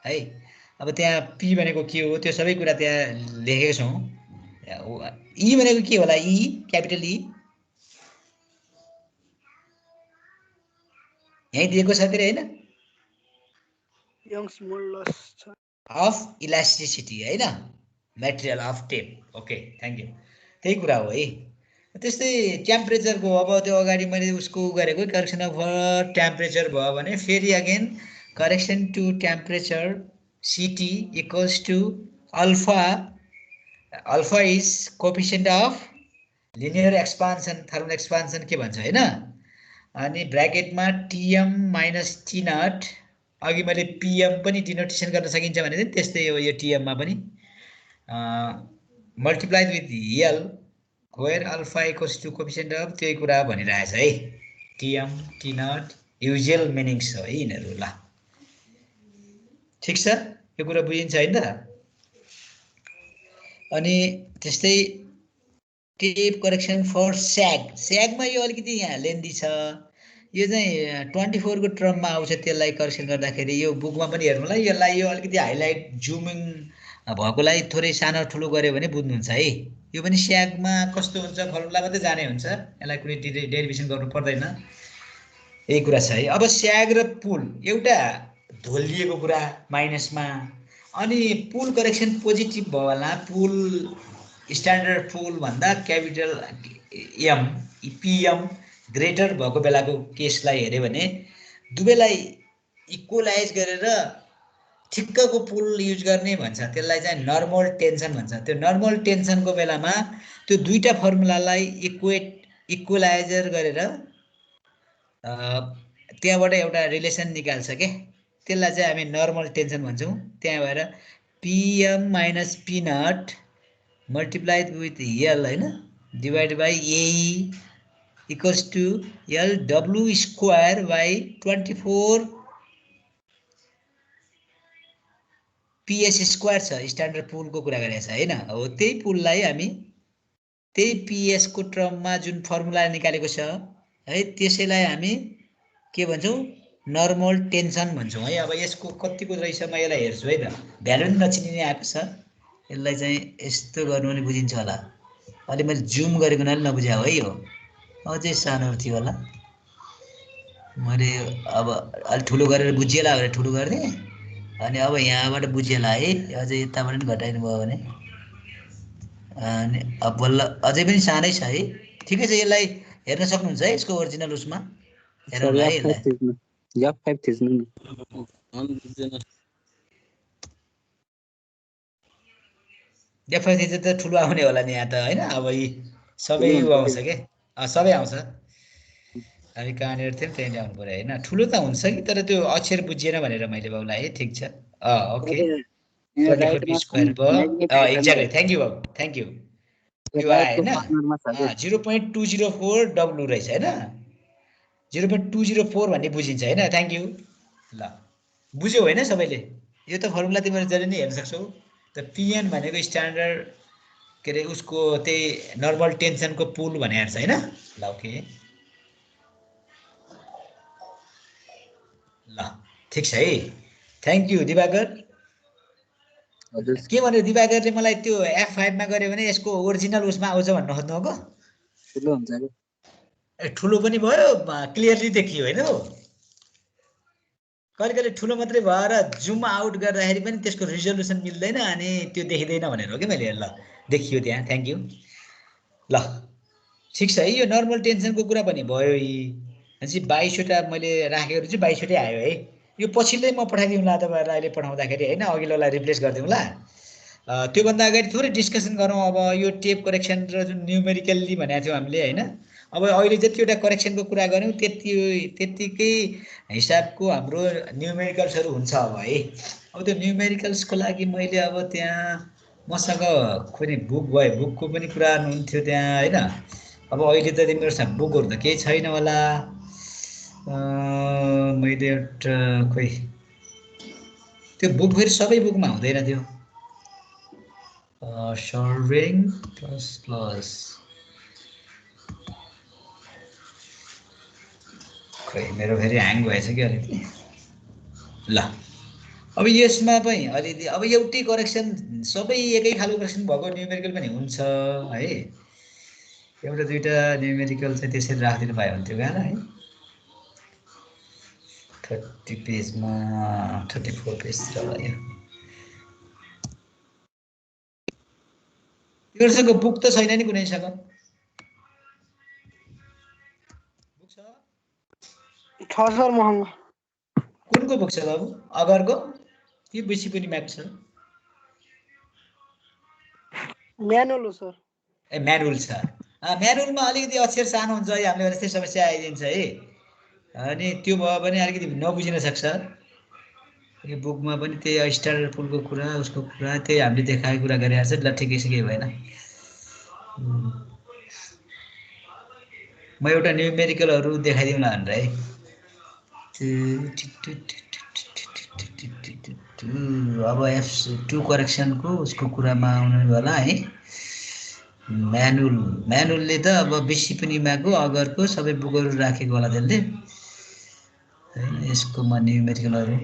है अब त्यहाँ P भनेको के हो त्यो सबै कुरा त्यहाँ लेखेको छौं E भनेको के होला E क्यापिटल E यही दिएको छ फेरि हैन यंग्स मोडुलस छ अफ इलास्टिसिटी हैन material of tape okay thank you त्यही कुरा हो है त्यस्तै टेम्परेचरको अब त्यो अगाडि मैले उसको गरेको करेक्सन अफ टेम्परेचर भयो भने फेरि again correction to temperature CT = alpha is coefficient of linear expansion thermal expansion के भन्छ हैन अनि ब्र्याकेटमा TM - T0 अघि मैले PM पनि डिनोटेसन गर्न सकिन्छ भने त्यस्तै हो यो TM मा पनि multiplied with L where alpha equals to coefficient of त्यही कुरा भनिरहेछ है TM T0 युजुअल मिनिङ्स हो है यिनीहरु ल ठीक छ यो कुरा बुझिन्छ हैन त अनि त्यस्तै टेप करेक्सन फर स्याग मा यो अलिकति यहाँ लेन्दी छ यो चाहिँ 24 को टर्ममा आउँछ त्यसलाई करेक्सन गर्दाखेरि यो बुकमा पनि हेर्नुला यसलाई यो अलिकति हाइलाइट जुमिङ भएकोलाई थोरै सानो ठुलो गर्यो भने बुझ्नुहुन्छ है यो पनि स्यागमा कस्तो हुन्छ फर्मुला मात्रै जाने हुन्छ यसलाई कुनै डेरिभेसन गर्नु पर्दैन यही कुरा छ है अब स्याग र पुल एउटा धोलिएको कुरा माइनसमा अनि पुल करेक्सन पोजिटिभ भयो होला पुल स्ट्यान्डर्ड पुल भन्दा क्यापिटल M PM ग्रेटर भएको बेलाको केसलाई हेर्यो भने दुवैलाई इक्वलाइज गरेर ठिक्कको पुल युज गर्ने भन्छ, त्यसलाई चाहिँ नर्मल टेन्सन भन्छ। त्यो नर्मल टेन्सनको बेलामा त्यो दुईटा फर्मुलालाई इक्वलाइजर गरेर त्यहाँबाट एउटा रिलेसन निकाल्छ के, त्यसलाई चाहिँ हामी नर्मल टेन्सन भन्छौँ। त्यहाँ भएर PM minus P not multiplied with L होइन divide by AE equals to LW square by 24 PS square छ, स्ट्यान्डर्ड पुलको कुरा गरेको छ होइन। हो त्यही पुललाई हामी त्यही PS को टर्ममा जुन फर्मुला निकालेको छ है त्यसैलाई हामी के भन्छौँ नर्मल टेन्सन भन्छौँ है। अब यसको कतिको रहेछ म यसलाई हेर्छु है त, भ्यालु पनि नचिनिने आएको छ। यसलाई चाहिँ यस्तो गर्नु पनि बुझिन्छ होला, अलि मैले जुम गरेको हुनाले नबुझाएँ है। हो अझै सानो थियो होला, मैले अब अलि ठुलो गरेर बुझिएला भनेर ठुलो गरिदिएँ, अनि अब यहाँबाट बुझिएला है, अझै यताबाट पनि घटाइदिनु भयो भने। अनि अब बल्ल अझै पनि सानै छ है, ठिकै छ। यसलाई हेर्न सक्नुहुन्छ है यसको ओरिजिनल उसमा हेरौँ है यसलाई। F5 थिच्नु न। F5 थिच्दा त ठुलो आउने होला नि यहाँ त होइन। अब यी सबै आउँछ के, सबै आउँछ। हामी कहाँनिर थियौँ त्यहीँ आउनु पऱ्यो होइन। ठुलो त हुन्छ कि तर त्यो अक्षर बुझिएन भनेर मैले बाबुलाई है। ठिक छ ओके 24 स्क्वायर भयो। एक्ज्याक्टली, थ्याङ्क यू बाबु, थ्याङ्क यू। यो आयो होइन 0.204 W रहेछ होइन, 0.204 भन्ने बुझिन्छ होइन। Thank you. ल बुझ्यौ होइन सबैले? यो त फर्मुला तिमीहरू जहिले नै हेर्न सक्छौ। त PN भनेको स्ट्यान्डर्ड के अरे उसको त्यही नर्मल टेन्सनको पुल भनेर छ होइन। ल ओके ल ठिक छ है, थ्याङ्क यू दिवाकर। के भन्यो दिवाकरले मलाई त्यो F5 मा गऱ्यो भने यसको ओरिजिनल उसमा आउँछ भन्न खोज्नु हो? ठुलो हुन्छ के? ए ठुलो पनि भयो, क्लियरली देखियो होइन। कहिले कहिले ठुलो मात्रै भएर जुम आउट गर्दाखेरि पनि त्यसको रिजोल्युसन मिल्दैन अनि त्यो देखिँदैन भनेर हो कि मैले। ल देखियो त्यहाँ, थ्याङ्क यू। ल ठिक छ है, यो नर्मल टेन्सनको कुरा पनि भयो। भनेपछि 22वटा मैले राखेको चाहिँ 22वटै आयो है। यो पछिल्लै म पठाइदिउँला तपाईँहरूलाई अहिले पठाउँदाखेरि होइन, अघिल्लोलाई रिप्लेस गरिदिउँला। त्योभन्दा अगाडि थोरै डिस्कसन गरौँ अब यो टेप करेक्सन र जुन न्युमेरिकल्ली भनेको थियौँ हामीले होइन। अब अहिले जतिवटा करेक्सनको कुरा गऱ्यौँ त्यतिकै हिसाबको हाम्रो न्युमेरिकल्सहरू हुन्छ अब है। अब त्यो न्युमेरिकल्सको लागि मैले अब त्यहाँ मसँग खोइ बुक भयो, बुकको पनि कुरा हुन्थ्यो त्यहाँ होइन। अब अहिले त तिमीहरूसँग बुकहरू त केही छैन होला। मैले एउटा खोइ त्यो बुक फेरि सबै बुकमा हुँदैन थियो। सर्भिङ प्लस खोइ मेरो फेरि ह्याङ भएछ कि अलिकति। ल अब यसमा पनि अलिकति अब एउटै करेक्सन सबै एकै खालको करेक्सन भएको न्युमेरिकल पनि हुन्छ है। एउटा दुईवटा न्युमेरिकल चाहिँ त्यसरी राखिदिनु पायो हुन्थ्यो गाह्रो है। 30 पेजमा 34 पेज होला यो। तिमीहरूसँग बुक त छैन नि कुनैसँग? बुक छ? सर मसँग। कुनको बुक छ बाबु? अगरको कि बेसी पनि म्याथ छ? म्यानुअल हो सर। ए म्यानुअल छ। म्यानुअलमा अलिकति अक्षर सानो हुन्छ है, हामीले यस्तै समस्या आइदिन्छ है। अनि त्यो भयो भने अलिकति नबुझिन सक्छ। यो बुकमा पनि त्यही स्ट्यान्डर्ड पुलको कुरा उसको कुरा त्यही हामीले देखाएको कुरा गरिरहेको छ। ल ठिकै छ, केही भएन। म एउटा न्युमेरिकलहरू देखाइदिउँला भनेर है। अब F2 करेक्सनको उसको कुरामा आउनु होला है। म्यानुअलले त अब बेसी पनि मागो अगरको सबै बुकहरू राखेको होला त्यसले होइन। यसको म न्युमेरिकलहरू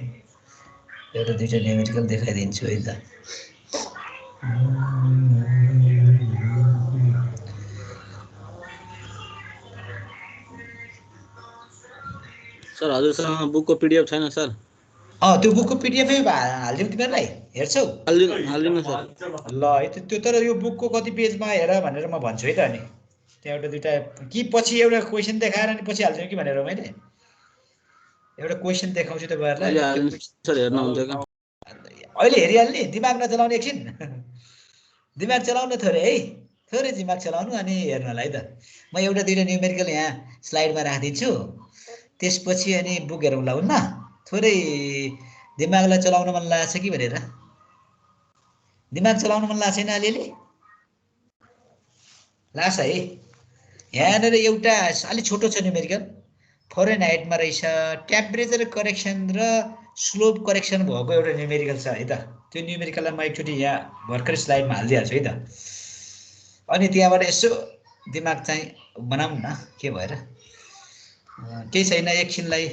एउटा दुईवटा न्युमेरिकल देखाइदिन्छु है त। सर हजुरसँग बुकको PDF छैन सर? त्यो बुकको पिडिएफै हालिदिउँ तिमीहरूलाई, हेर्छौ? हालिदिनु सर। ल है त्यो तर यो बुकको कति पेजमा हेर भनेर म भन्छु है त। अनि त्यहाँ एउटा दुईवटा कि पछि एउटा क्वेसन देखाएर अनि पछि हालिदिउँ कि भनेर मैले। एउटा क्वेसन देखाउँछु अहिले तपाईहरुलाई हाल्नु सर हेर्न हुन्छ क्या अहिले हेरिहाल्ने दिमाग नचलाउने एकछिन दिमाग चलाउनु थोरै है थोरै दिमाग चलाउनु अनि हेर्नलाई त म एउटा दुईटा न्युमेरिकल यहाँ स्लाइडमा राखिदिन्छु त्यसपछि अनि बुक हेरौँला हुन्न थोरै दिमागलाई चलाउन मन लागेछ कि भनेर दिमाग चलाउन मन लागेछ छैन अलिअलि लाग्छ है यहाँनिर एउटा अलि छोटो छ न्युमेरिकल फरेन हाइटमा रहेछ टेम्परेचर करेक्सन र स्लोप करेक्सन भएको एउटा न्युमेरिकल छ है त त्यो न्युमेरिकललाई म एकचोटि यहाँ भर्खरै स्लाइडमा हालिदिइहाल्छु है त अनि त्यहाँबाट यसो दिमाग चाहिँ बनाऊँ न के भएर केही छैन एकछिनलाई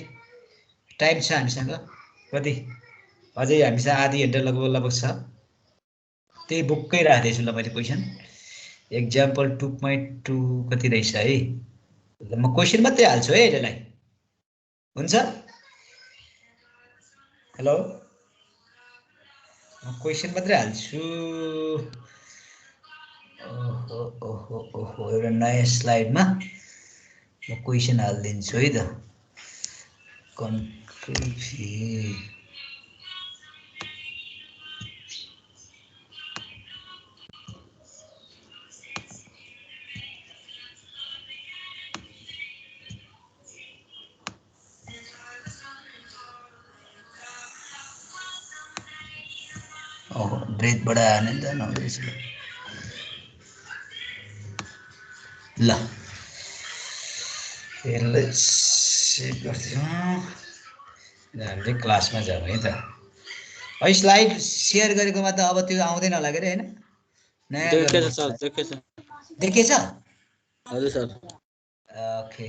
टाइम छ हामीसँग कति अझै हामीसँग आधी घन्टा लगभग छ त्यही बुककै राख्दैछु ल मैले क्वेसन एक्जाम्पल 2.2 कति रहेछ है ल म क्वेसन मात्रै हाल्छु है यसलाई हुन्छ हेलो म क्वेसन मात्रै हाल्छु ओहो ओहो ओहो एउटा नयाँ स्लाइडमा म क्वेसन हालिदिन्छु है त कन्ट्रोल भी ओहो ब्रेथ बढायो भने त नहुँदो रहेछ ल यसलाई सेभ गरिदिउँ हामीले क्लासमा जाउँ है त है स्लाइड सेयर गरेकोमा त अब त्यो आउँदैन होला के हैन नयाँ देखेछ सर देखेछ देखेछ हजुर सर ओके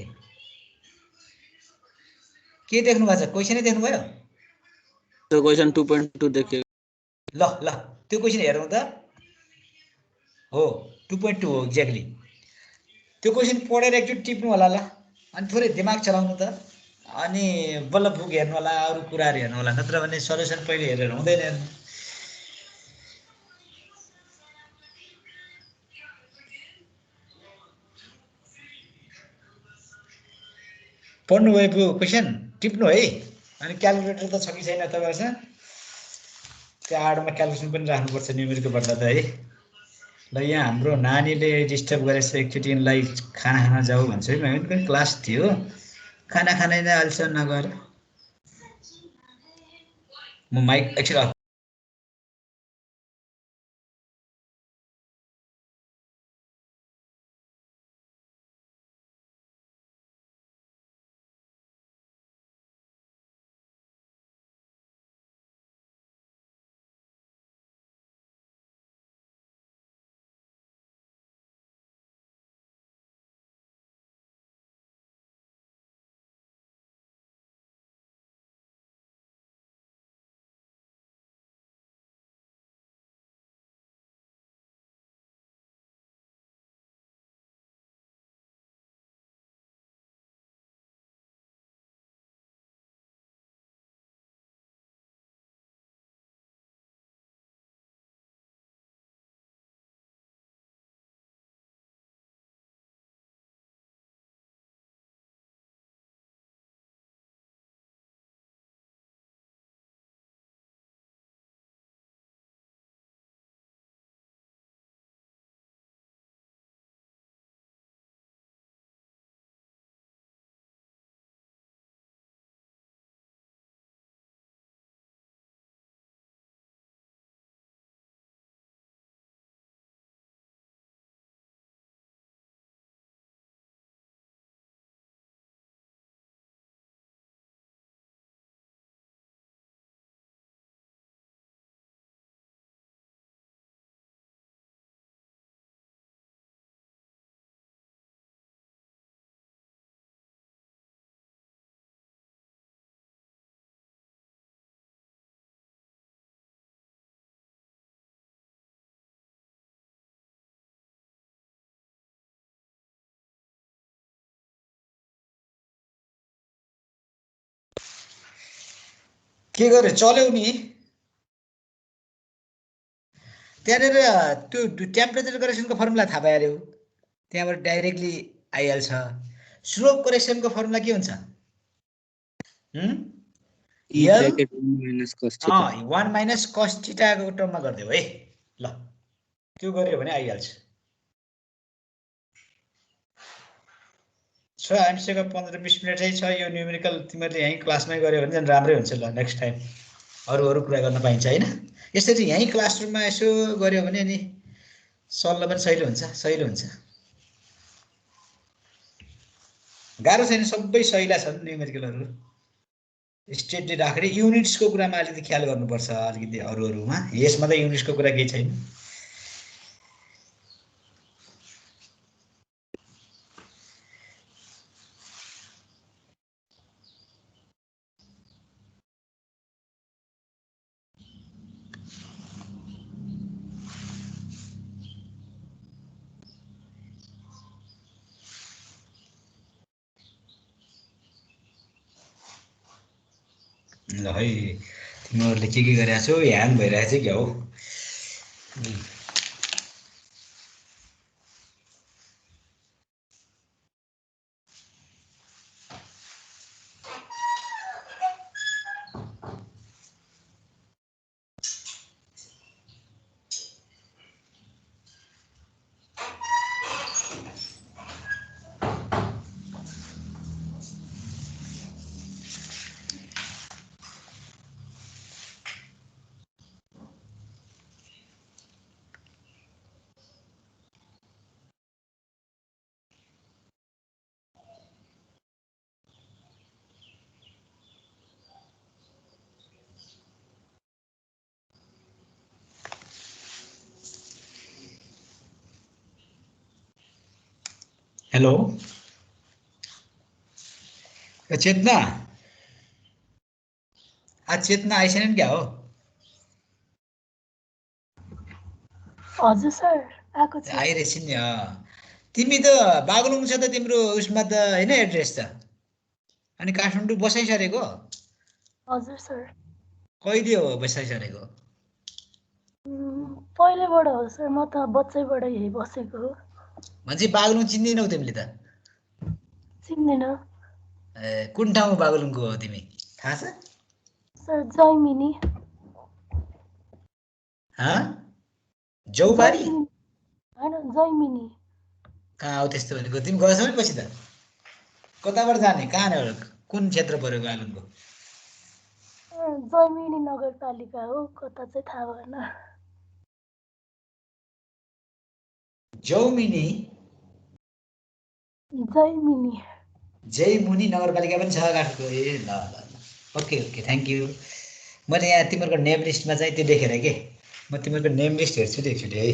के देख्नु भएको छ क्वेसनै देख्नु भयो त्यो क्वेसन 2.2 देखियो ल ल त्यो क्वेसन हेरौँ त हो 2.2 हो एक्ज्याक्टली त्यो क्वेसन पढेर एकचोटि टिप्नु होला ल अनि थोरै दिमाग चलाउनु त अनि बल्ल बुक हेर्नु होला अरू कुराहरू हेर्नु होला नत्र भने सल्युसन पहिले हेरेर हुँदैन पढ्नुभएको क्वेसन टिप्नु है अनि क्यालकुलेटर त छ कि छैन तपाईँहरूसँग त्यो आडमा क्यालकुलेसन पनि राख्नुपर्छ न्युमेरिकल भन्दा त है ल यहाँ हाम्रो नानीले डिस्टर्ब गरेछ एकचोटि यिनलाई खाना खान जाऊ भन्छ है मैले पनि क्लास थियो खाना खानै नै अहिलेसम्म नगएर म माइक एकछिन के गरे चल्यौ नि त्यहाँनिर त्यो टेम्परेचर करेक्सनको फर्मुला थाहा पाइहाल्यौ त्यहाँबाट डाइरेक्टली आइहाल्छ स्लोप करेक्सनको फर्मुला के हुन्छ E L bracket 1 minus cos theta 1 minus cos थीटाको टर्ममा गरिदेऊ है ल त्यो गर्यो भने आइहाल्छ 6 हामीसँग 15-20 मिनेटै छ यो न्युमेरिकल तिमीहरूले यहीँ क्लासमै गर्यो भने झन् राम्रै हुन्छ ल नेक्स्ट टाइम अरू कुरा गर्न पाइन्छ हैन यसरी यहीँ क्लासरुममा यसो गर्यो भने नि सल्ल पनि सहिलो हुन्छ गाह्रो छैन सबै सहिला छन् न्युमेरिकलहरू स्टेटले राखेर युनिट्सको कुरामा अलिकति ख्याल गर्नुपर्छ अलिकति अरूमा यसमा त युनिट्सको कुरा केही छैन ल है तिमीहरूले के गरिरहेको छौ ह्याङ भइरहेछ क्या हो हेलो चेतना आज चेतना आइसेनन् क्या हो हजुर सर आएको छ आइरहेछ नि तिमी त बागलुङ छ त तिम्रो उसमा त हैन एड्रेस त अनि काठमाडौँ बसाइसरेको हजुर सर कहिले हो बसाइसरेको पहिलेबाट हो सर म त बच्चैबाट यही बसेको हो भन्छ बागलुङ चिन्दैनौ तिमीले त चिन्दैन कुन ठाउँ बागलुङको हो तिमी थाहा छ सर जयमिनी जौबारी हैन जयमिनी कहाँ हो त्यस्तो भनेको तिमी गएछौ नि पछि त कताबाट जाने कहाँ कुन क्षेत्र पर्यो बागलुङको जयमिनी नगरपालिका हो कता चाहिँ थाहा भएन जौमिनी जयमिनी जयमुनी नगरपालिका पनि छ काठको ए ल ल ल ओके थ्याङ्क यू मैले यहाँ तिमीहरूको नेम लिस्टमा चाहिँ त्यो देखेर के म तिमीहरूको नेम लिस्ट हेर्छु एकचोटि है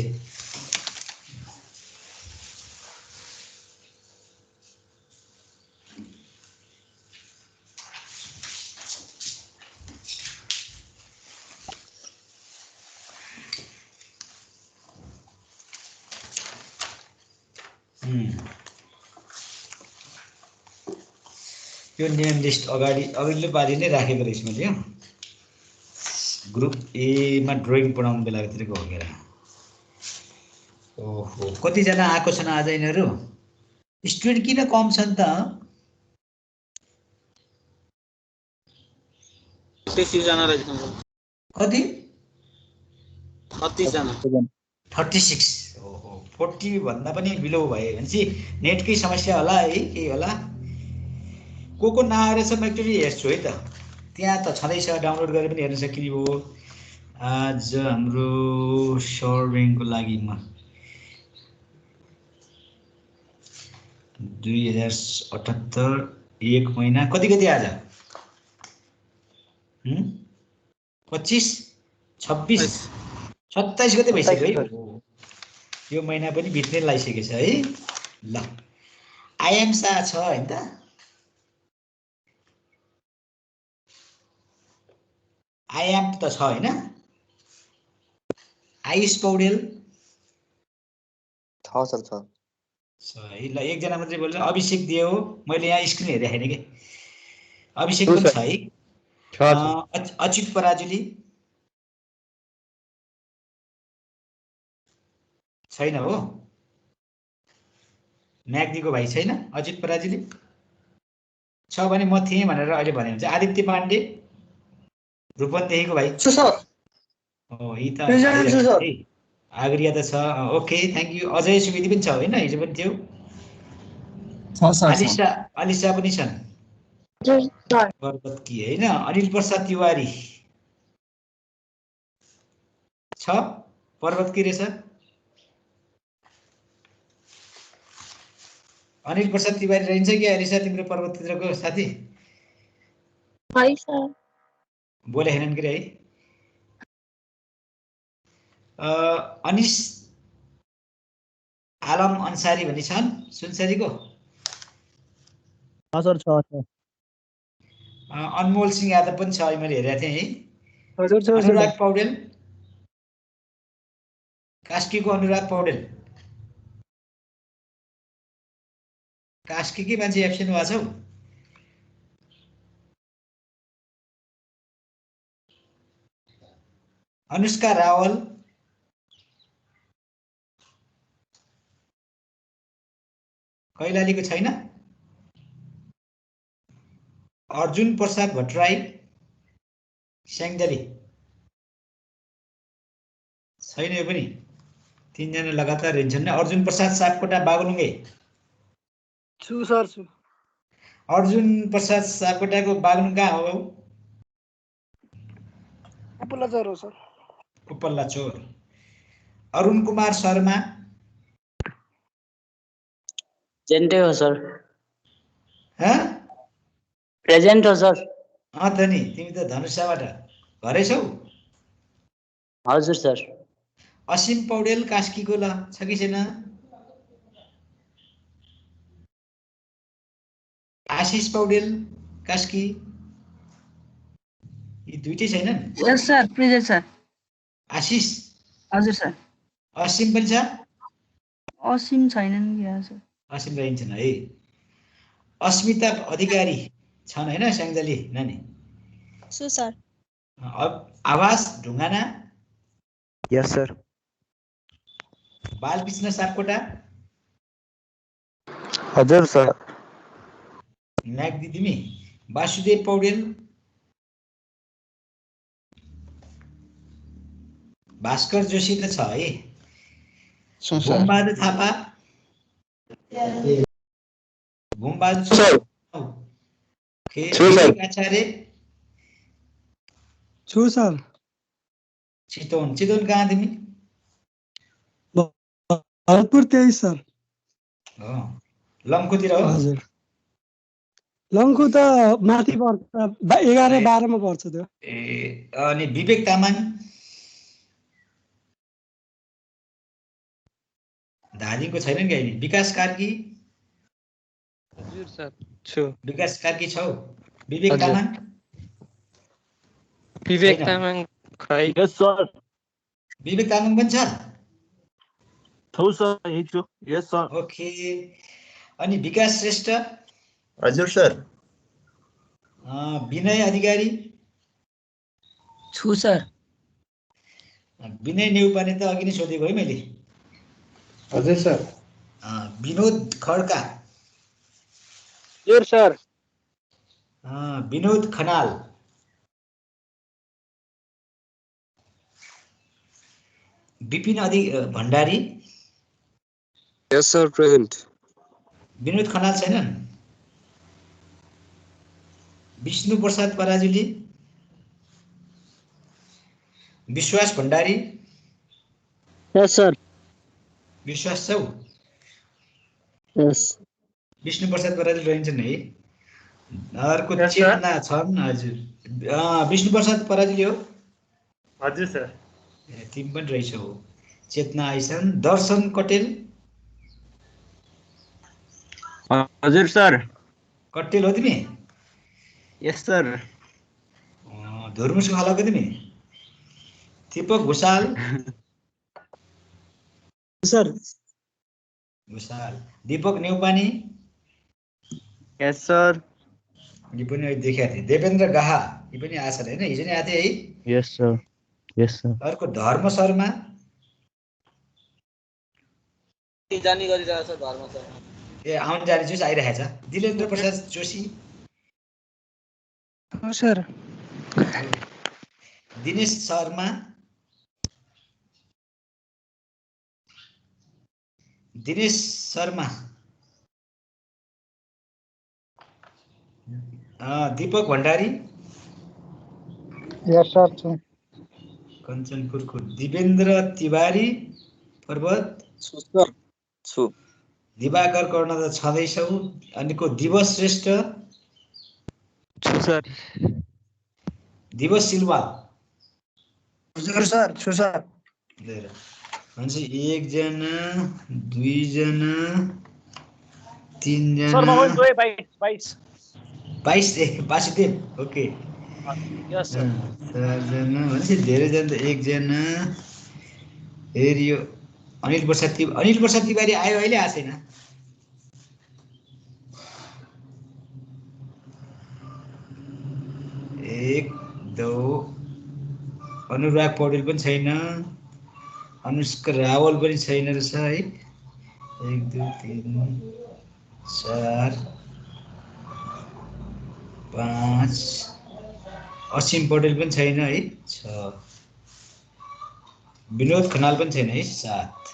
यो नेम लिस्ट अगाडिल्लो पालि नै राखेको रहेछ मैले ग्रुप एमा ड्रइङ पढाउनु बेलातिरको हो ओहो कतिजना आएको छन् आज यिनीहरू स्टुडेन्ट किन कम छन् त 36 जना रहेछ कति 36 जना 36 ओहो 40 भन्दा पनि बिलो भयो भने चाहिँ नेटकै समस्या होला है के होला को नआएछ म एकचोटि हेर्छु है त त्यहाँ त छँदैछ डाउनलोड गरेर पनि हेर्न सकिने हो आज हाम्रो सर्भिङको लागि म 2078 एक महिना कति आज 25 26 27 गते भइसक्यो है यो महिना पनि बित्नै लागिसकेछ है ल आइएमसा छ हैन त आइएम त छ हैन आयुष पौडेल छ सर छ है ल एकजना मात्रै बोल्छ अभिषेक दियो मैले यहाँ स्क्रिन हेरिराखेन के अभिषेक पनि छ है अच्युत पराजुली छैन हो म्याग्दीको भाइ छैन अच्युत पराजुली छ भने म थिएँ भनेर अहिले भने हुन्छ। आदित्य पाण्डे रूपन्देहीको भाइ छु सर हो यी त प्रेजेन्ट छु सर। आगरिया त छ। Okay thank you. Ajay Subedi पनि छ होइन, हिजो पनि थियो। अलिसा पनि छन् पर्वतकी होइन। अनिल प्रसाद तिवारी छ पर्वतकी रहेछ। अनिल प्रसाद तिवारी रहन्छ कि अलिसा तिम्रो पर्वततिरको साथी? बोले हेनन् कि है। अनिस आलम अन्सारी भन्ने छन् सुनसरीको। सर छ। अनमोल सिंह यादव पनि छ, मैले हेरेको थिएँ है। हजुर सर। अनुराग पौडेल, कास्कीको अनुराग पौडेल। कास्की मान्छे एब्सेन्ट भएको छौ। अनुष्का रावल, कैलालीको छैन। अर्जुन प्रसाद भट्टराई स्याङ्जाली छैन, यो पनि 3 जना लगातार रहन्छन्। अर्जुन प्रसाद सापकोटा बागलुङे छु सर छु। अर्जुन प्रसाद सापकोटाको बागलुङ कहाँ हो? उपल्ला चोर हो सर। उपल्ला चोर। अरुण कुमार शर्मा जेन्टे हो सर। प्रेजेन्ट हो सर। त नि तिमी त धनुषाबाट घरै छौ? हजुर सर। असीम पौडेल कास्कीको ल छ कि छैन? आशिष पौडेल कास्की, यी दुईटै छैनन्? यस सर, प्रेजेन्ट सर। आशिष? हजुर सर। असीम पनि छ? असीम छैनन् क्या सर। असीम रहन्छन् है। अस्मिता अधिकारी छन् होइन स्याङ्जाली नानी? छु सर। आवास ढुङ्गाना? यस सर। बालकृष्ण सापकोटा? हजुर सर। म्याग्दी तिमी? वासुदेव पौडेल? भास्कर जोशी त छ है। भूमबहादुर थापा? भूमबहादुर आचार्य? छु सर। चितवन कहाँ तिमी? भरतपुर 23 सर। लङ्खुतिर हो? हजुर। लङ्खु त माथि पर्छ, 11-12 मा पर्छ त्यो। अनि विवेक तामाङ? धादिङको छैनन् क्या? विकास कार्की? हजुर सर छु। विकास कार्की छौ? विवेक तामाङ? विवेक तामाङ खै। यस सर। विवेक तामाङ पनि छ? छु सर, यही छु। यस सर। ओके। अनि विकास श्रेष्ठ? हजुर सर। विनय अधिकारी? छु सर। विनय नेउपाने त अघि नै सोधेको है मैले। हजुर सर। विनोद खड्का? हजुर सर। विनोद खनाल? विपिन भण्डारी? यस सर प्रेजेन्ट। विनोद खनाल छैनन्? विष्णु प्रसाद पराजुली? विश्वास भण्डारी? यस सर। विश्वास छौ? यस। विष्णु प्रसाद पराजुली रहन्छन् है। अर्को चेतना छन्? हजुर। विष्णु प्रसाद पराजुली हो? हजुर सर। तिमी पनि रहेछौ। चेतना आइछन्। दर्शन कटेल? हजुर सर। कटेल हो तिमी? यस सर। धुर्मुसको खालको तिमी? दीपक भुषाल? सर। भुषाल। दीपक नेउपाने? यस सर। यी पनि अहिले देखेको थिएँ। देवेन्द्र गाहा यी पनि आएको छन् होइन, हिजो नै आएको थिए है। यस सर। यस सर। अर्को धर्म शर्मा? जाने गरिरहेको छ धर्म सर। आउनु जाने जोस आइरहेको छ। दिलेन्द्र प्रसाद जोशी? हो सर दिनेश शर्मा दीपक भण्डारी यस सर छु कञ्चनपुरको दिवेन्द्र तिवारी पर्वत छु सर छु दिवाकर कर्ण त छँदैछौ अनि को दिवस श्रेष्ठ छु सर दिवस सिल्वा हजुर सर छु सर भनेपछि 1 जना 2 जना 3 सर जना म पनि 22 22 वासुदेव ओके यस सर 4 जना भनेपछि धेरै जना त 1 जना फेरि यो अनिल प्रसाद तिवारी आयो अहिले आएको छैन एक दो अनुराग पौडेल पनि छैन अनुष्का रावल पनि छैन रहेछ है 1 2 3 4 5 असीम पौडेल पनि छैन है 6 विनोद खनाल पनि छैन है 7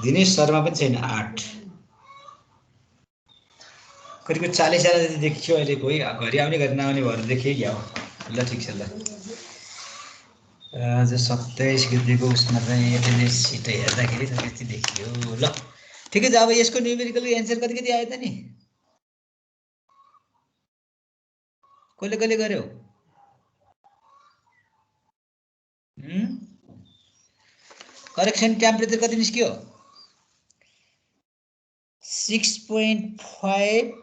दिनेश शर्मा पनि छैन 8 करिब 40 जना जति देखियो अहिले कोही घरि आउने घरि नआउने भएर देखियो क्या हो ल ठिक छ ल आज 27 गतिको उसमा चाहिँ एटेन्डेन्स सिट हेर्दाखेरि यति देखियो ल ठिकै छ अब यसको न्युमेरिकल एन्सर कति कति आयो त नि कसले गर्यो करेक्सन टेम्परेचर कति निस्क्यो 6.5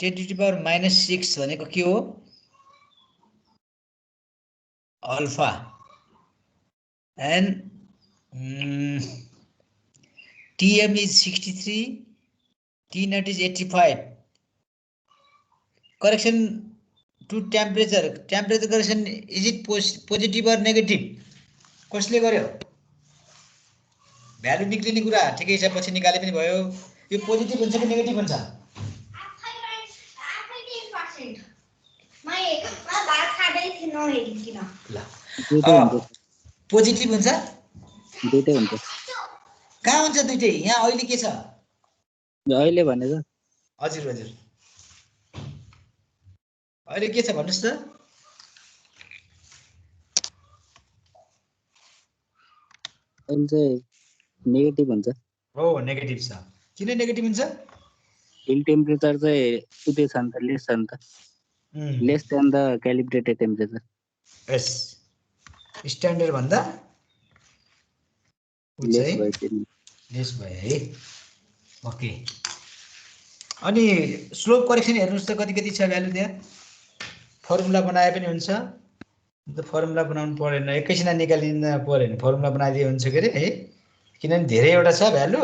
10 to the power -6 भनेको के हो alpha and TM is 63 T naught is 85 correction to temperature correction is it positive or negative कसले गर्यो भ्यालु निक्लिने कुरा ठिकै छ पछि निकाले पनि भयो यो पोजिटिभ हुन्छ कि नेगेटिभ हुन्छ पोजिटिभ हुन्छ दुईटै हुन्छ कहाँ हुन्छ दुईटै यहाँ अहिले के छ अहिले भनेको हजुर हजुर अहिले के छ भन्नुस् त अहिले चाहिँ नेगेटिभ हुन्छ हो नेगेटिभ छ किन नेगेटिभ हुन्छ हिल टेम्परेचर चाहिँ उतै छ नि त लेस छ नि त less than the calibrated temperature यस स्ट्यान्डर्ड भन्दा लेस भयो है ओके अनि स्लोप करेक्सन हेर्नुस् त कति कति छ भ्यालु त्यहाँ फर्मुला बनाए पनि हुन्छ त फर्मुला बनाउनु परेन एकैछिन निकालिन परेन फर्मुला बनाइदिए हुन्छ के अरे है किनभने धेरैवटा छ भ्यालु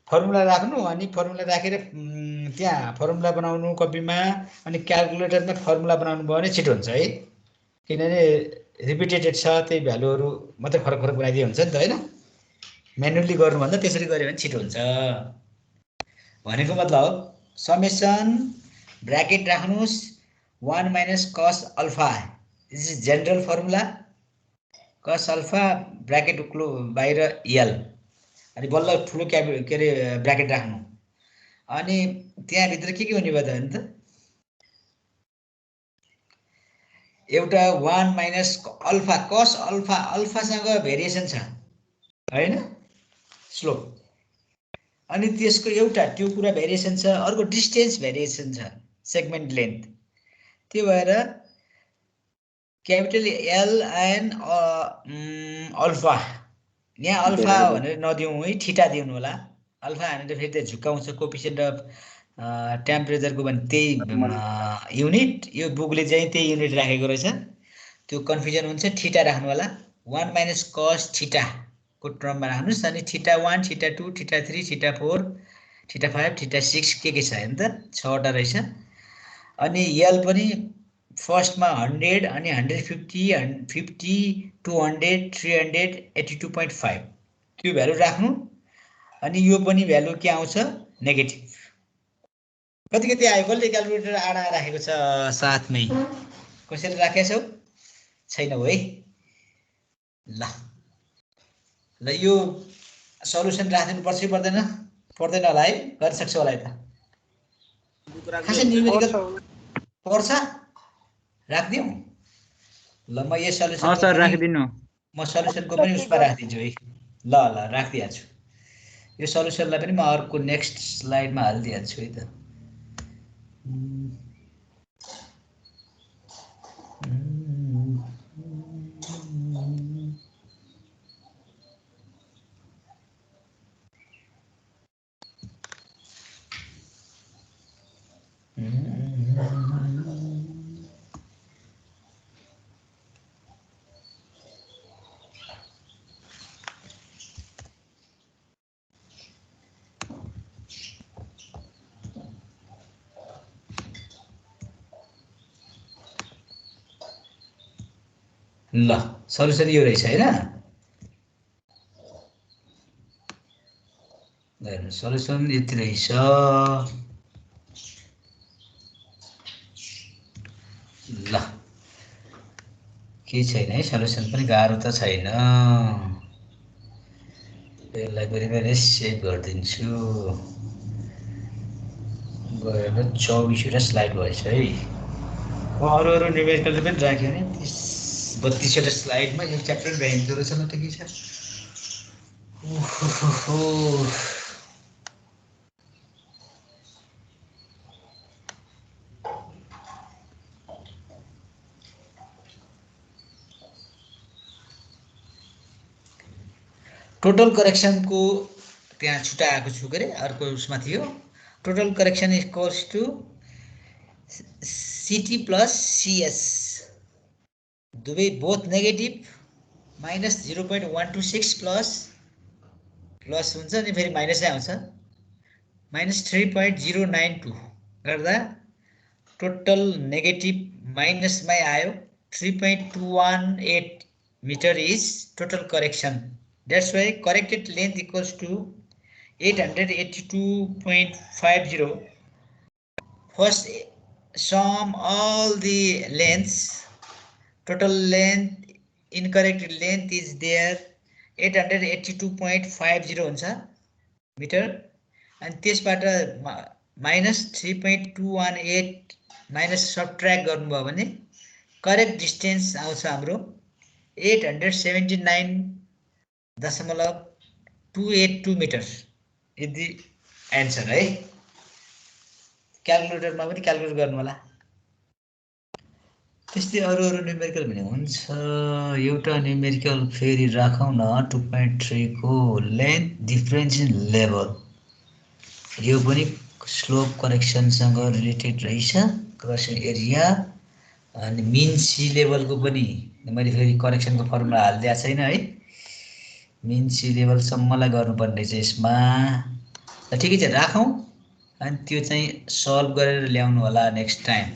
फर्मुला राख्नु अनि फर्मुला राखेर त्यहाँ फर्मुला बनाउनु कपीमा अनि क्याल्कुलेटरमा फर्मुला बनाउनु भयो भने छिटो हुन्छ है किनभने रिपिटेटेड छ त्यही भ्यालुहरू मात्रै फरक फरक बनाइदिए हुन्छ नि त होइन म्यानुअली गर्नुभन्दा त्यसरी गऱ्यो भने छिटो हुन्छ भनेको मतलब समेसन ब्राकेट राख्नुहोस् 1 minus cos alpha this is general formula कस अल्फा ब्राकेट बाहिर एल अनि बल्ल ठुलो के अरे ब्राकेट राख्नु अनि त्यहाँभित्र के हुने भयो त भने त एउटा 1 माइनस अल्फा कस अल्फा अल्फासँग भेरिएसन छ हैन स्लोप अनि त्यसको एउटा त्यो कुरा भेरिएसन छ अर्को डिस्टेन्स भेरिएसन छ सेगमेन्ट लेन्थ त्यो भएर क्यापिटल एल एन्ड अल्फा यहाँ अल्फा भनेर नदिउँ है थीटा दिउनु होला अल्फा हानेर फेरि त्यो झुकाउँछ कोएफिसिएन्ट अफ टेम्परेचरको भने त्यही युनिट यो बुकले चाहिँ त्यही युनिट राखेको रहेछ त्यो कन्फ्युजन हुन्छ थीटा राख्नु होला 1 माइनस कस थीटा को टर्ममा राख्नुस् अनि theta 1 theta 2 theta 3 theta 4 theta 5 theta 6 के छ हैन त 6 वटा रहेछ अनि एल पनि फर्स्टमा 100 अनि 150 50 200 300 82.5 त्यो भ्यालु राख्नु अनि यो पनि भ्यालु के आउँछ नेगेटिभ कति कति आयो? कसले क्यालकुलेटर आडा राखेको छ साथमै? कसैले राखेको छौ? छैन है। ल ल यो सल्युसन राख्दिनु पर्छ कि पर्दैन? पर्दैन होला है, गर्न सक्छ होला त। खासै न्युमेरिकल पर्छ, राख्दियौ। ल म यो सल्युसन सर राखिदिनु। म सल्युसनको पनि उसमा राखिदिन्छु है। ल ल राखिदिहाल्छु। यो सल्युसनलाई पनि म अर्को नेक्स्ट स्लाइडमा हालिदिहाल्छु है त। ल सल्युसन यो रहेछ हैन? हेर्नु सल्युसन यति रहेछ। ल के छैन है, सल्युसन पनि गाह्रो त छैन। यसलाई पनि मैले सेभ गरिदिन्छु। गएर 24वटा स्लाइड भएछ है। अरू न्युमेरिकल पनि राख्यो भने 32वटा स्लाइडमा यो च्याप्टर भ्याइँदो रहेछ न त के छ। टोटल करेक्सनको त्यहाँ छुट्याएको छु के अरे, अर्को उसमा थियो। Total correction equals to CT plus CS, दुवै बोथ नेगेटिभ, माइनस 0.126 प्लस हुन्छ अनि फेरि माइनसै आउँछ, माइनस 3.092 गर्दा टोटल नेगेटिभ माइनसमै आयो। 3.218 metre is total correction. That's why corrected length equals to 882.50. First sum all the lengths. Total length, incorrect length is there 882.50 हुन्छ metre, अनि त्यसबाट माइनस 3.218 माइनस सब्ट्र्याक्ट गर्नुभयो भने करेक्ट डिस्टेन्स आउँछ हाम्रो 879.282 मिटर। यदि एन्सर है, क्यालकुलेटरमा पनि क्यालकुलेट गर्नु होला। त्यस्तै अरू न्युमेरिकल पनि हुन्छ। एउटा न्युमेरिकल फेरि राखौँ न, 2.3 को लेन्थ डिफरेन्स इन लेभल। यो पनि स्लोप करेक्सनसँग रिलेटेड रहेछ, क्रसिङ एरिया अनि मिन सी लेभलको पनि मैले फेरि करेक्सनको फर्मुला हालिदिएको छैन है। मिन सी लेभलसम्मलाई गर्नुपर्ने रहेछ यसमा। ल ठिकै छ, राखौँ अनि त्यो चाहिँ सल्भ गरेर ल्याउनु होला नेक्स्ट टाइम।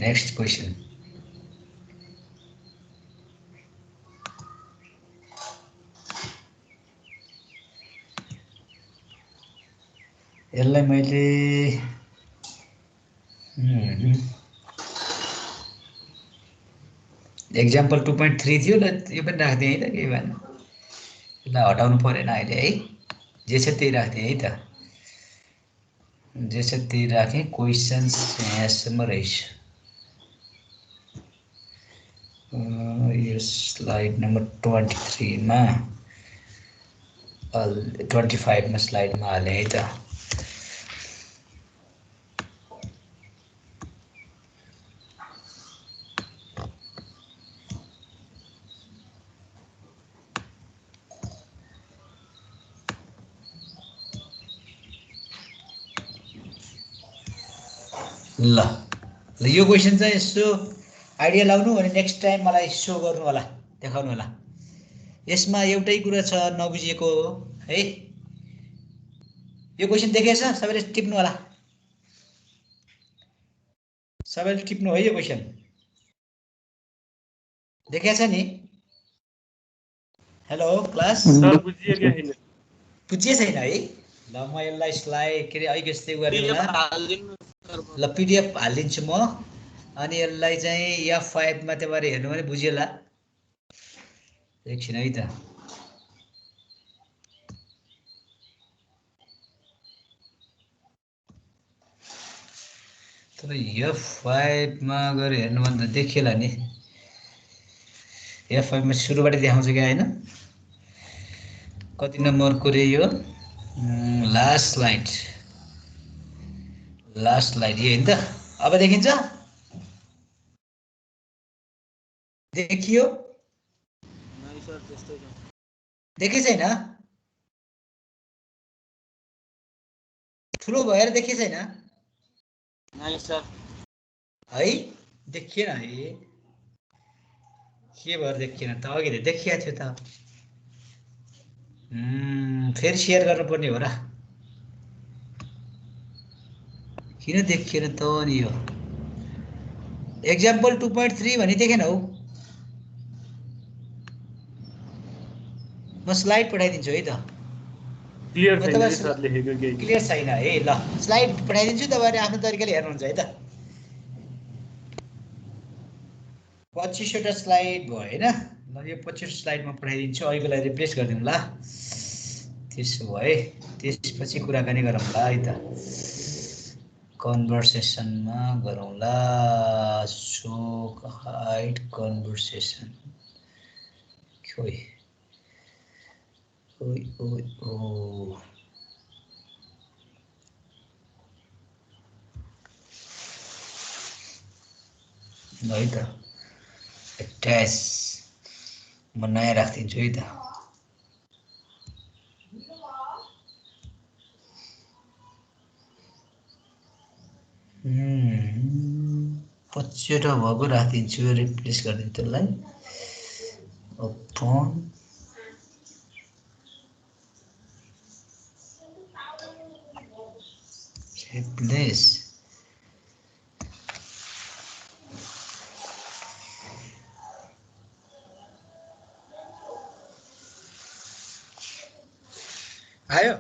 Next question. यसलाई मैले एक्जाम्पल 2.3 थियो, ल यो पनि राखिदिएँ है त, केही भएन। यसलाई हटाउनु परेन अहिले है, जे छ त्यही राखिदिएँ है त, जे छ त्यही राखेँ। क्वेसन्स यहाँसम्म रहेछ। यो स्लाइड नम्बर 23 मा 25 मा स्लाइडमा हालेँ है त। ल यो क्वेसन चाहिँ यसो आइडिया लाउनु अनि नेक्स्ट टाइम मलाई सो गर्नु होला, देखाउनु होला। यसमा एउटै कुरा छ नबुझिएको है। यो क्वेसन देखेछ, सबैले टिप्नु होला, सबैले टिप्नु है। यो क्वेसन देखेछ नि? हेलो क्लास सर बुझिए क्या है बुझिए छैन है ल म यसलाई स्लाइड के अरे यस्तै गरिदिनु PDF होला हालिदिनु सर ल पीडीएफ हालिदिन्छु म अनि यसलाई चाहिँ F5 मा त्यसबारे हेर्नु भने बुझिएला एकछिन है त तर F5 मा गएर हेर्नु भने त देखिएला नि F5 मा सुरुबाट देखाउँछ क्या हैन कति नम्बरको रे यो लास्ट स्लाइड यो हैन त अब देखिन्छ देखियो नै सर त्यस्तै छ देखि छैन ठुलो भएर देखि छैन नै सर है देखिएन है के भएर देखिएन त अघि त देखिया थियो त फेरि शेयर गर्नुपर्ने हो र किन देखिएन त नि यो एक्जाम्पल 2.3 भनि देखेन हौ म स्लाइड पठाइदिन्छु है त क्लियर छैन है सर लेखेको केही क्लियर छैन है ल स्लाइड पठाइदिन्छु तपाईहरुले आफ्नो तरिकाले हेर्नुहुन्छ है त 25 वटा स्लाइड भयो हैन ल यो 25 स्लाइडमा पठाइदिन्छु अहिलेको लागि रिप्लेस गरिदिनु ल त्यसो भए त्यसपछि कुराकानी गरौँला है त कन्भर्सेसनमा गरौँला सो हाइड कन्भर्सेसन खोइ ओइ ओइ ओ है त एट्याच म नयाँ राखिदिन्छु है त 25 वटा भएको राखिदिन्छु रिप्लेस गरिदिन्छु त्यसलाई ओपन रिप्लेस आयो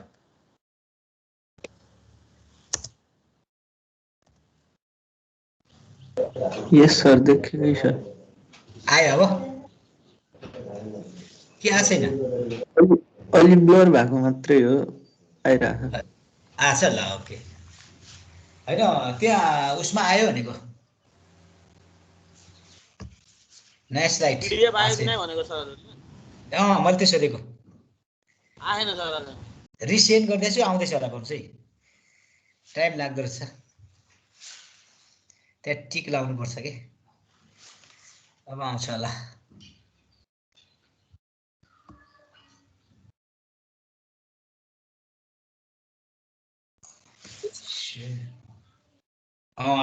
यस सर देखेकै छ आयो अब के आएको छैन अलि ब्लर भएको मात्रै हो आइरहेको आछ ल ओके हैन त्यहाँ उसमा आयो भनेको नयाँ स्लाइड PDF आयो कि नै भनेको सर मैले त्यो सोधेको आएन सर रिसेन्ड गर्दैछु आउँदैछ होला कम चाहिँ टाइम लाग्दो रहेछ त्यहाँ टिक लाउनु पर्छ के अब आउँछ होला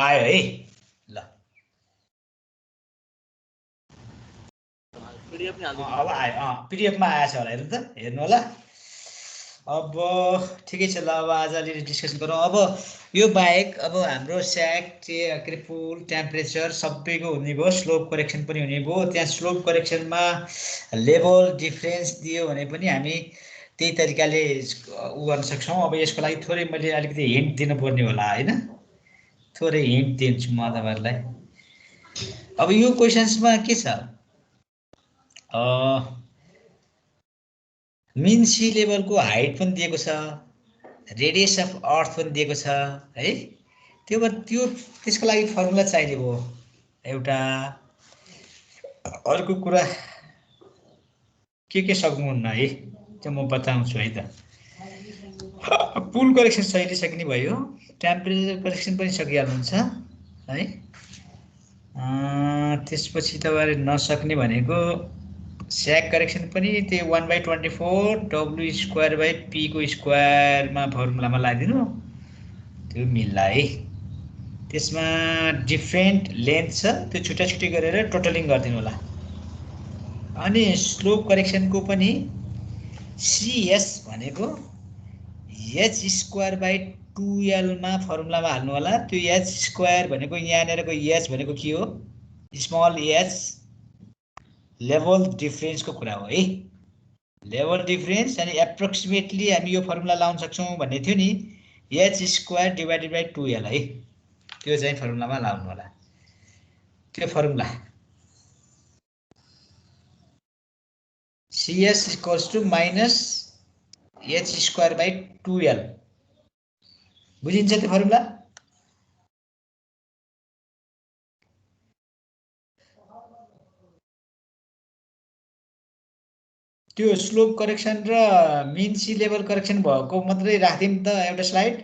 आयो है ल PDF नि हाल्दिनु अब आयो पीडीएफ मा आएछ होला हेर्नु त हेर्नु होला अब ठिकै छ ल अब आज अलि डिस्कसन गरौँ अब यो बाहेक अब हाम्रो स्याक के अरे पुल टेम्परेचर सबैको हुने भयो स्लोप करेक्सन पनि हुने भयो त्यहाँ स्लोप करेक्सनमा लेभल डिफरेन्स दियो भने पनि हामी त्यही तरिकाले उ गर्न सक्छौँ अब यसको लागि थोरै मैले अलिकति हिन्ट दिनुपर्ने होला हैन थोरै हिन्ट दिन्छु म तपाईहरुलाई अब यो क्वेशन्समा के छ मिन सी लेभलको हाइट पनि दिएको छ रेडियस अफ अर्थ पनि दिएको छ है त्यो त्यसको लागि फर्मुला चाहिने भयो एउटा अर्को कुरा के सक्नुहुन्न है त्यो म बताउँछु है त पुल करेक्सन सहितै सकिने भयो टेम्परेचर करेक्सन पनि सकिहाल्नुहुन्छ है त्यसपछि तपाईहरुले नसक्ने भनेको स्याक करेक्सन पनि त्यो 1/24 w स्क्वायर बाइ p को स्क्वायरमा फर्मुलामा लगाइदिनु त्यो मिल्ला है त्यसमा डिफरेन्ट लेन्थ छ त्यो छुट्टा छुट्टै गरेर टोटलिङ गरिदिनु होला अनि स्लोप करेक्सनको पनि cs भनेको h स्क्वायर बाइ 2l मा फर्मुलामा हाल्नु होला त्यो h स्क्वायर भनेको यहाँनेरको h भनेको के हो स्मल h लेभल डिफरेन्सको कुरा हो है लेभल डिफरेन्स अनि एप्रोक्सिमेटली हामी यो फर्मुला लाउन सक्छौँ भन्ने थियो नि h² डिभाइडेड बाइ 2l है त्यो चाहिँ फर्मुलामा लाउनु होला त्यो formula CS = -h² by 2l बुझिन्छ त्यो फर्मुला त्यो स्लोप करेक्सन र मिन सी लेभल करेक्सन भएको मात्रै राख्दिम त एउटा स्लाइड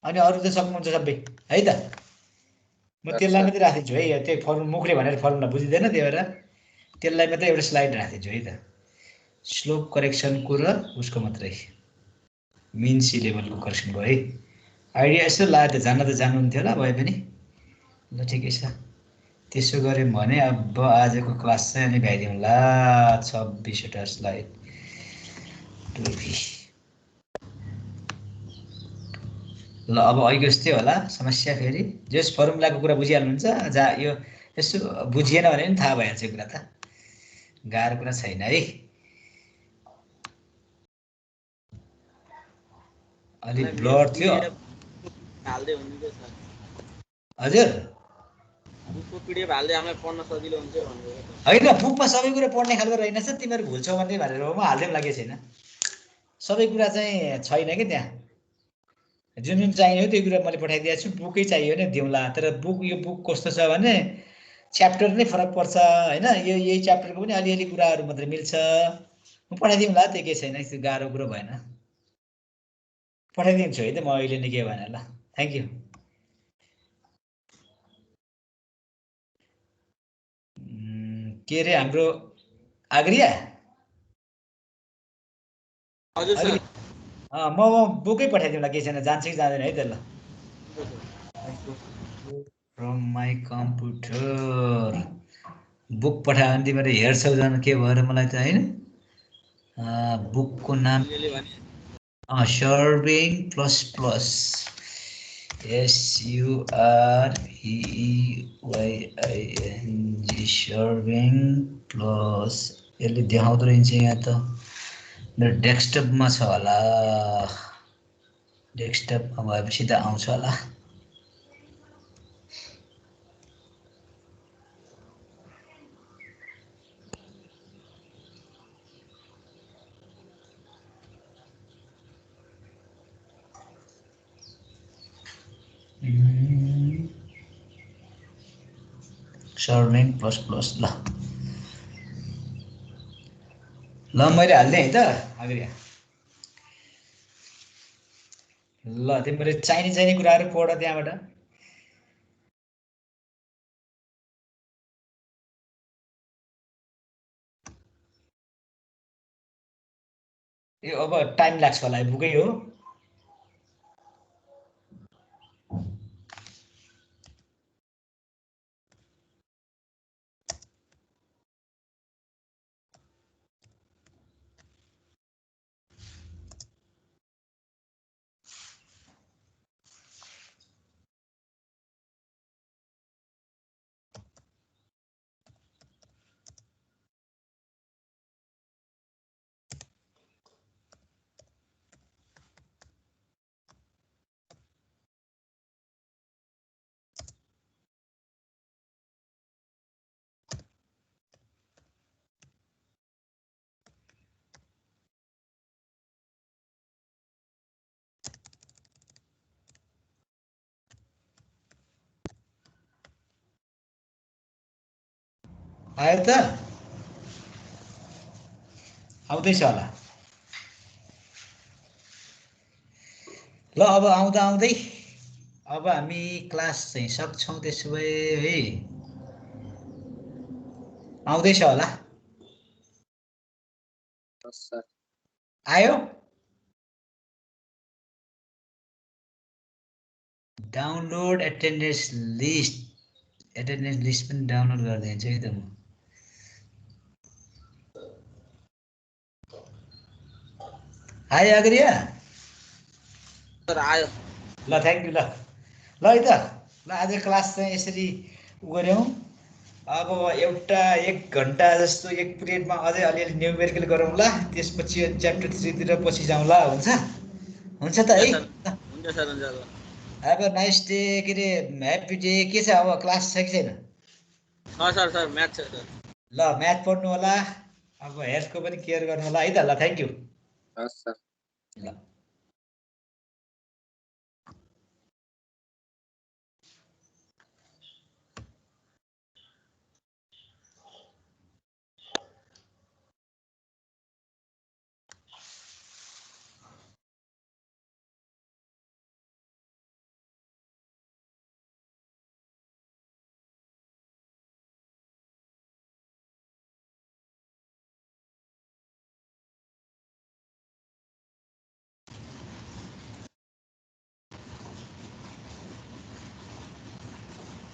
अनि अरु त सक्नुहुन्छ सबै है त म त्यसलाई मात्रै राखिदिन्छु है त्यो फर्मुला मुखले भनेर फर्मुला बुझिदैन त्यही भएर त्यसलाई मात्रै एउटा स्लाइड राखिदिन्छु है त स्लोप करेक्सनको र उसको मात्रै मिन सी लेभलको करेक्सन भयो है आइडिया यसो लाग्यो त जान्नुहुन्थ्यो होला भए पनि ल ठिकै छ त्यसो गऱ्यौँ भने अब आजको क्लास चाहिँ अनि भ्याइदिउँ ला 26 वटा स्लाइड टोपी ल अब अहिले जस्तै होला समस्या फेरि जस फर्मुलाको कुरा बुझिहाल्नुहुन्छ जा यो यसो बुझिएन भने पनि थाहा भइहाल्छ कुरा त गाह्रो कुरा छैन है अलि ब्लर थियो हाल्दै हुनु के छ हजुर बुकको पीडीएफ हाल्दै हामीलाई पढ्न सजिलो हुन्छ भनेर हैन बुकमा सबै कुरा पढ्ने खालको रहेनछ तिमीहरु भुल्छौ भन्ने भनेर म हाल्दै लागेको छैन सबै कुरा चाहिँ छैन के त्यहाँ जुन जुन चाहिने हो त्यो कुरा मैले पठाइदिएको छु बुकै चाहियो भने दिउँला तर बुक यो बुक कस्तो छ भने च्याप्टर नै फरक पर्छ हैन यो यही च्याप्टरको पनि अलिअलि कुराहरु मात्र मिल्छ म पठाइदिउँला त्यो के छैन त्यो गाह्रो कुरा भएन पठाइदिन्छु है त म अहिले नै के भएन ल थ्यांक यू के रे हाम्रो आग्रिया हजुर सर म बुकै पठाइदिउँला के छैन जान्छ कि जाँदैन है त ल फ्रम माई कम्प्युटर बुक पठायो भने तिमीले हेर्छौ जान के भएर मलाई त हैन बुकको नाम serving plus plus SURVEYING serving plus यसले देखाउँदो रहेछ यहाँ त मेरो डेस्कटपमा छ होला डेस्कटपमा भएपछि त आउँछ होला सर्भिङ प्लस प्लस ल मैले हाल्दै है त अग्रिया ल तिमीले चाहिने कुराहरु पढ त्यहाँबाट यो अब टाइम लाग्छ होला बुकै हो आयो त आउँदैछ होला ल अब आउँदै अब हामी क्लास चाहिँ सक्छौं त्यसो भए है आउँदैछ होला आयो डाउनलोड एटेन्डेन्स लिस्ट पनि डाउनलोड गरिदिन्छु है त म आयो अग्रिया सर आयो ल थ्यांक यू ल है त ल आज क्लास चाहिँ यसरी गऱ्यौं अब एउटा 1 घन्टा जस्तो एक पिरियडमा अझै अलिअलि न्युमेरिकल गरौँला, त्यसपछि च्याप्टर 3 तिर पछि जाउँला, हुन्छ हुन्छ त है। हुन्छ सर हुन्छ ल। अब नाइस डे, के अरे ह्याप्पी डे। के छ अब क्लास छ कि छैन? सर म्याथ छ सर। ल म्याथ पढ्नु होला, अब हेल्थको पनि केयर गर्नु होला है त। ल थ्याङ्क यू। हस् सर। ल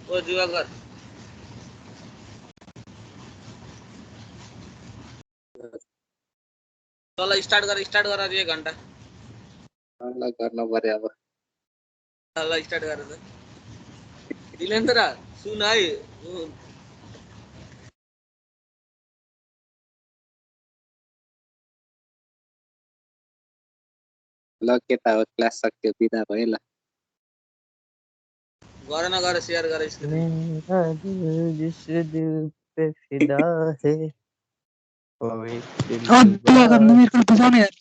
ओ दिवाकर ल स्टार्ट गर 1 घन्टा। ल गर्नु पर्यो अब। ल स्टार्ट गर त। दिलेन्द्र सुन है, ल केटा हो, क्लास सक्यो, बिदा भयो ल। गर न गर शेयर गर स्क्रिन। मेरा दिल जिस दिल पे फिदा है वो एक दिवाकर नुमेरिकल बुझाउने यार।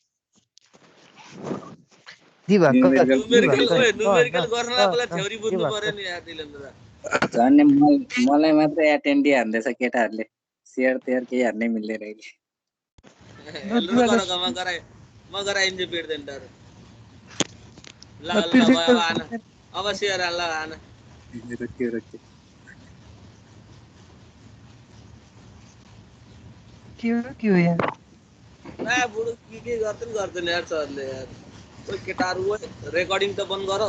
न्युमेरिकल गर्नलाई पहिला थ्योरी बुझ्नु पर्यो नि यार दिलेन्द्र। झन् मलाई मात्रै एटेन्डी हान्दैछ केटाहरूले, सेयर तेयर केही हान्नै मिल्दैन अहिले। म गराइन्छु प्रेजेन्टर। ल भयो अब आन, अब शेयर हाल आन। रोक्यो के हो यार? ला बुढो के गर्छन् यार सरले यार। कोही केटाहरू रेकर्डिङ त बन्द गर।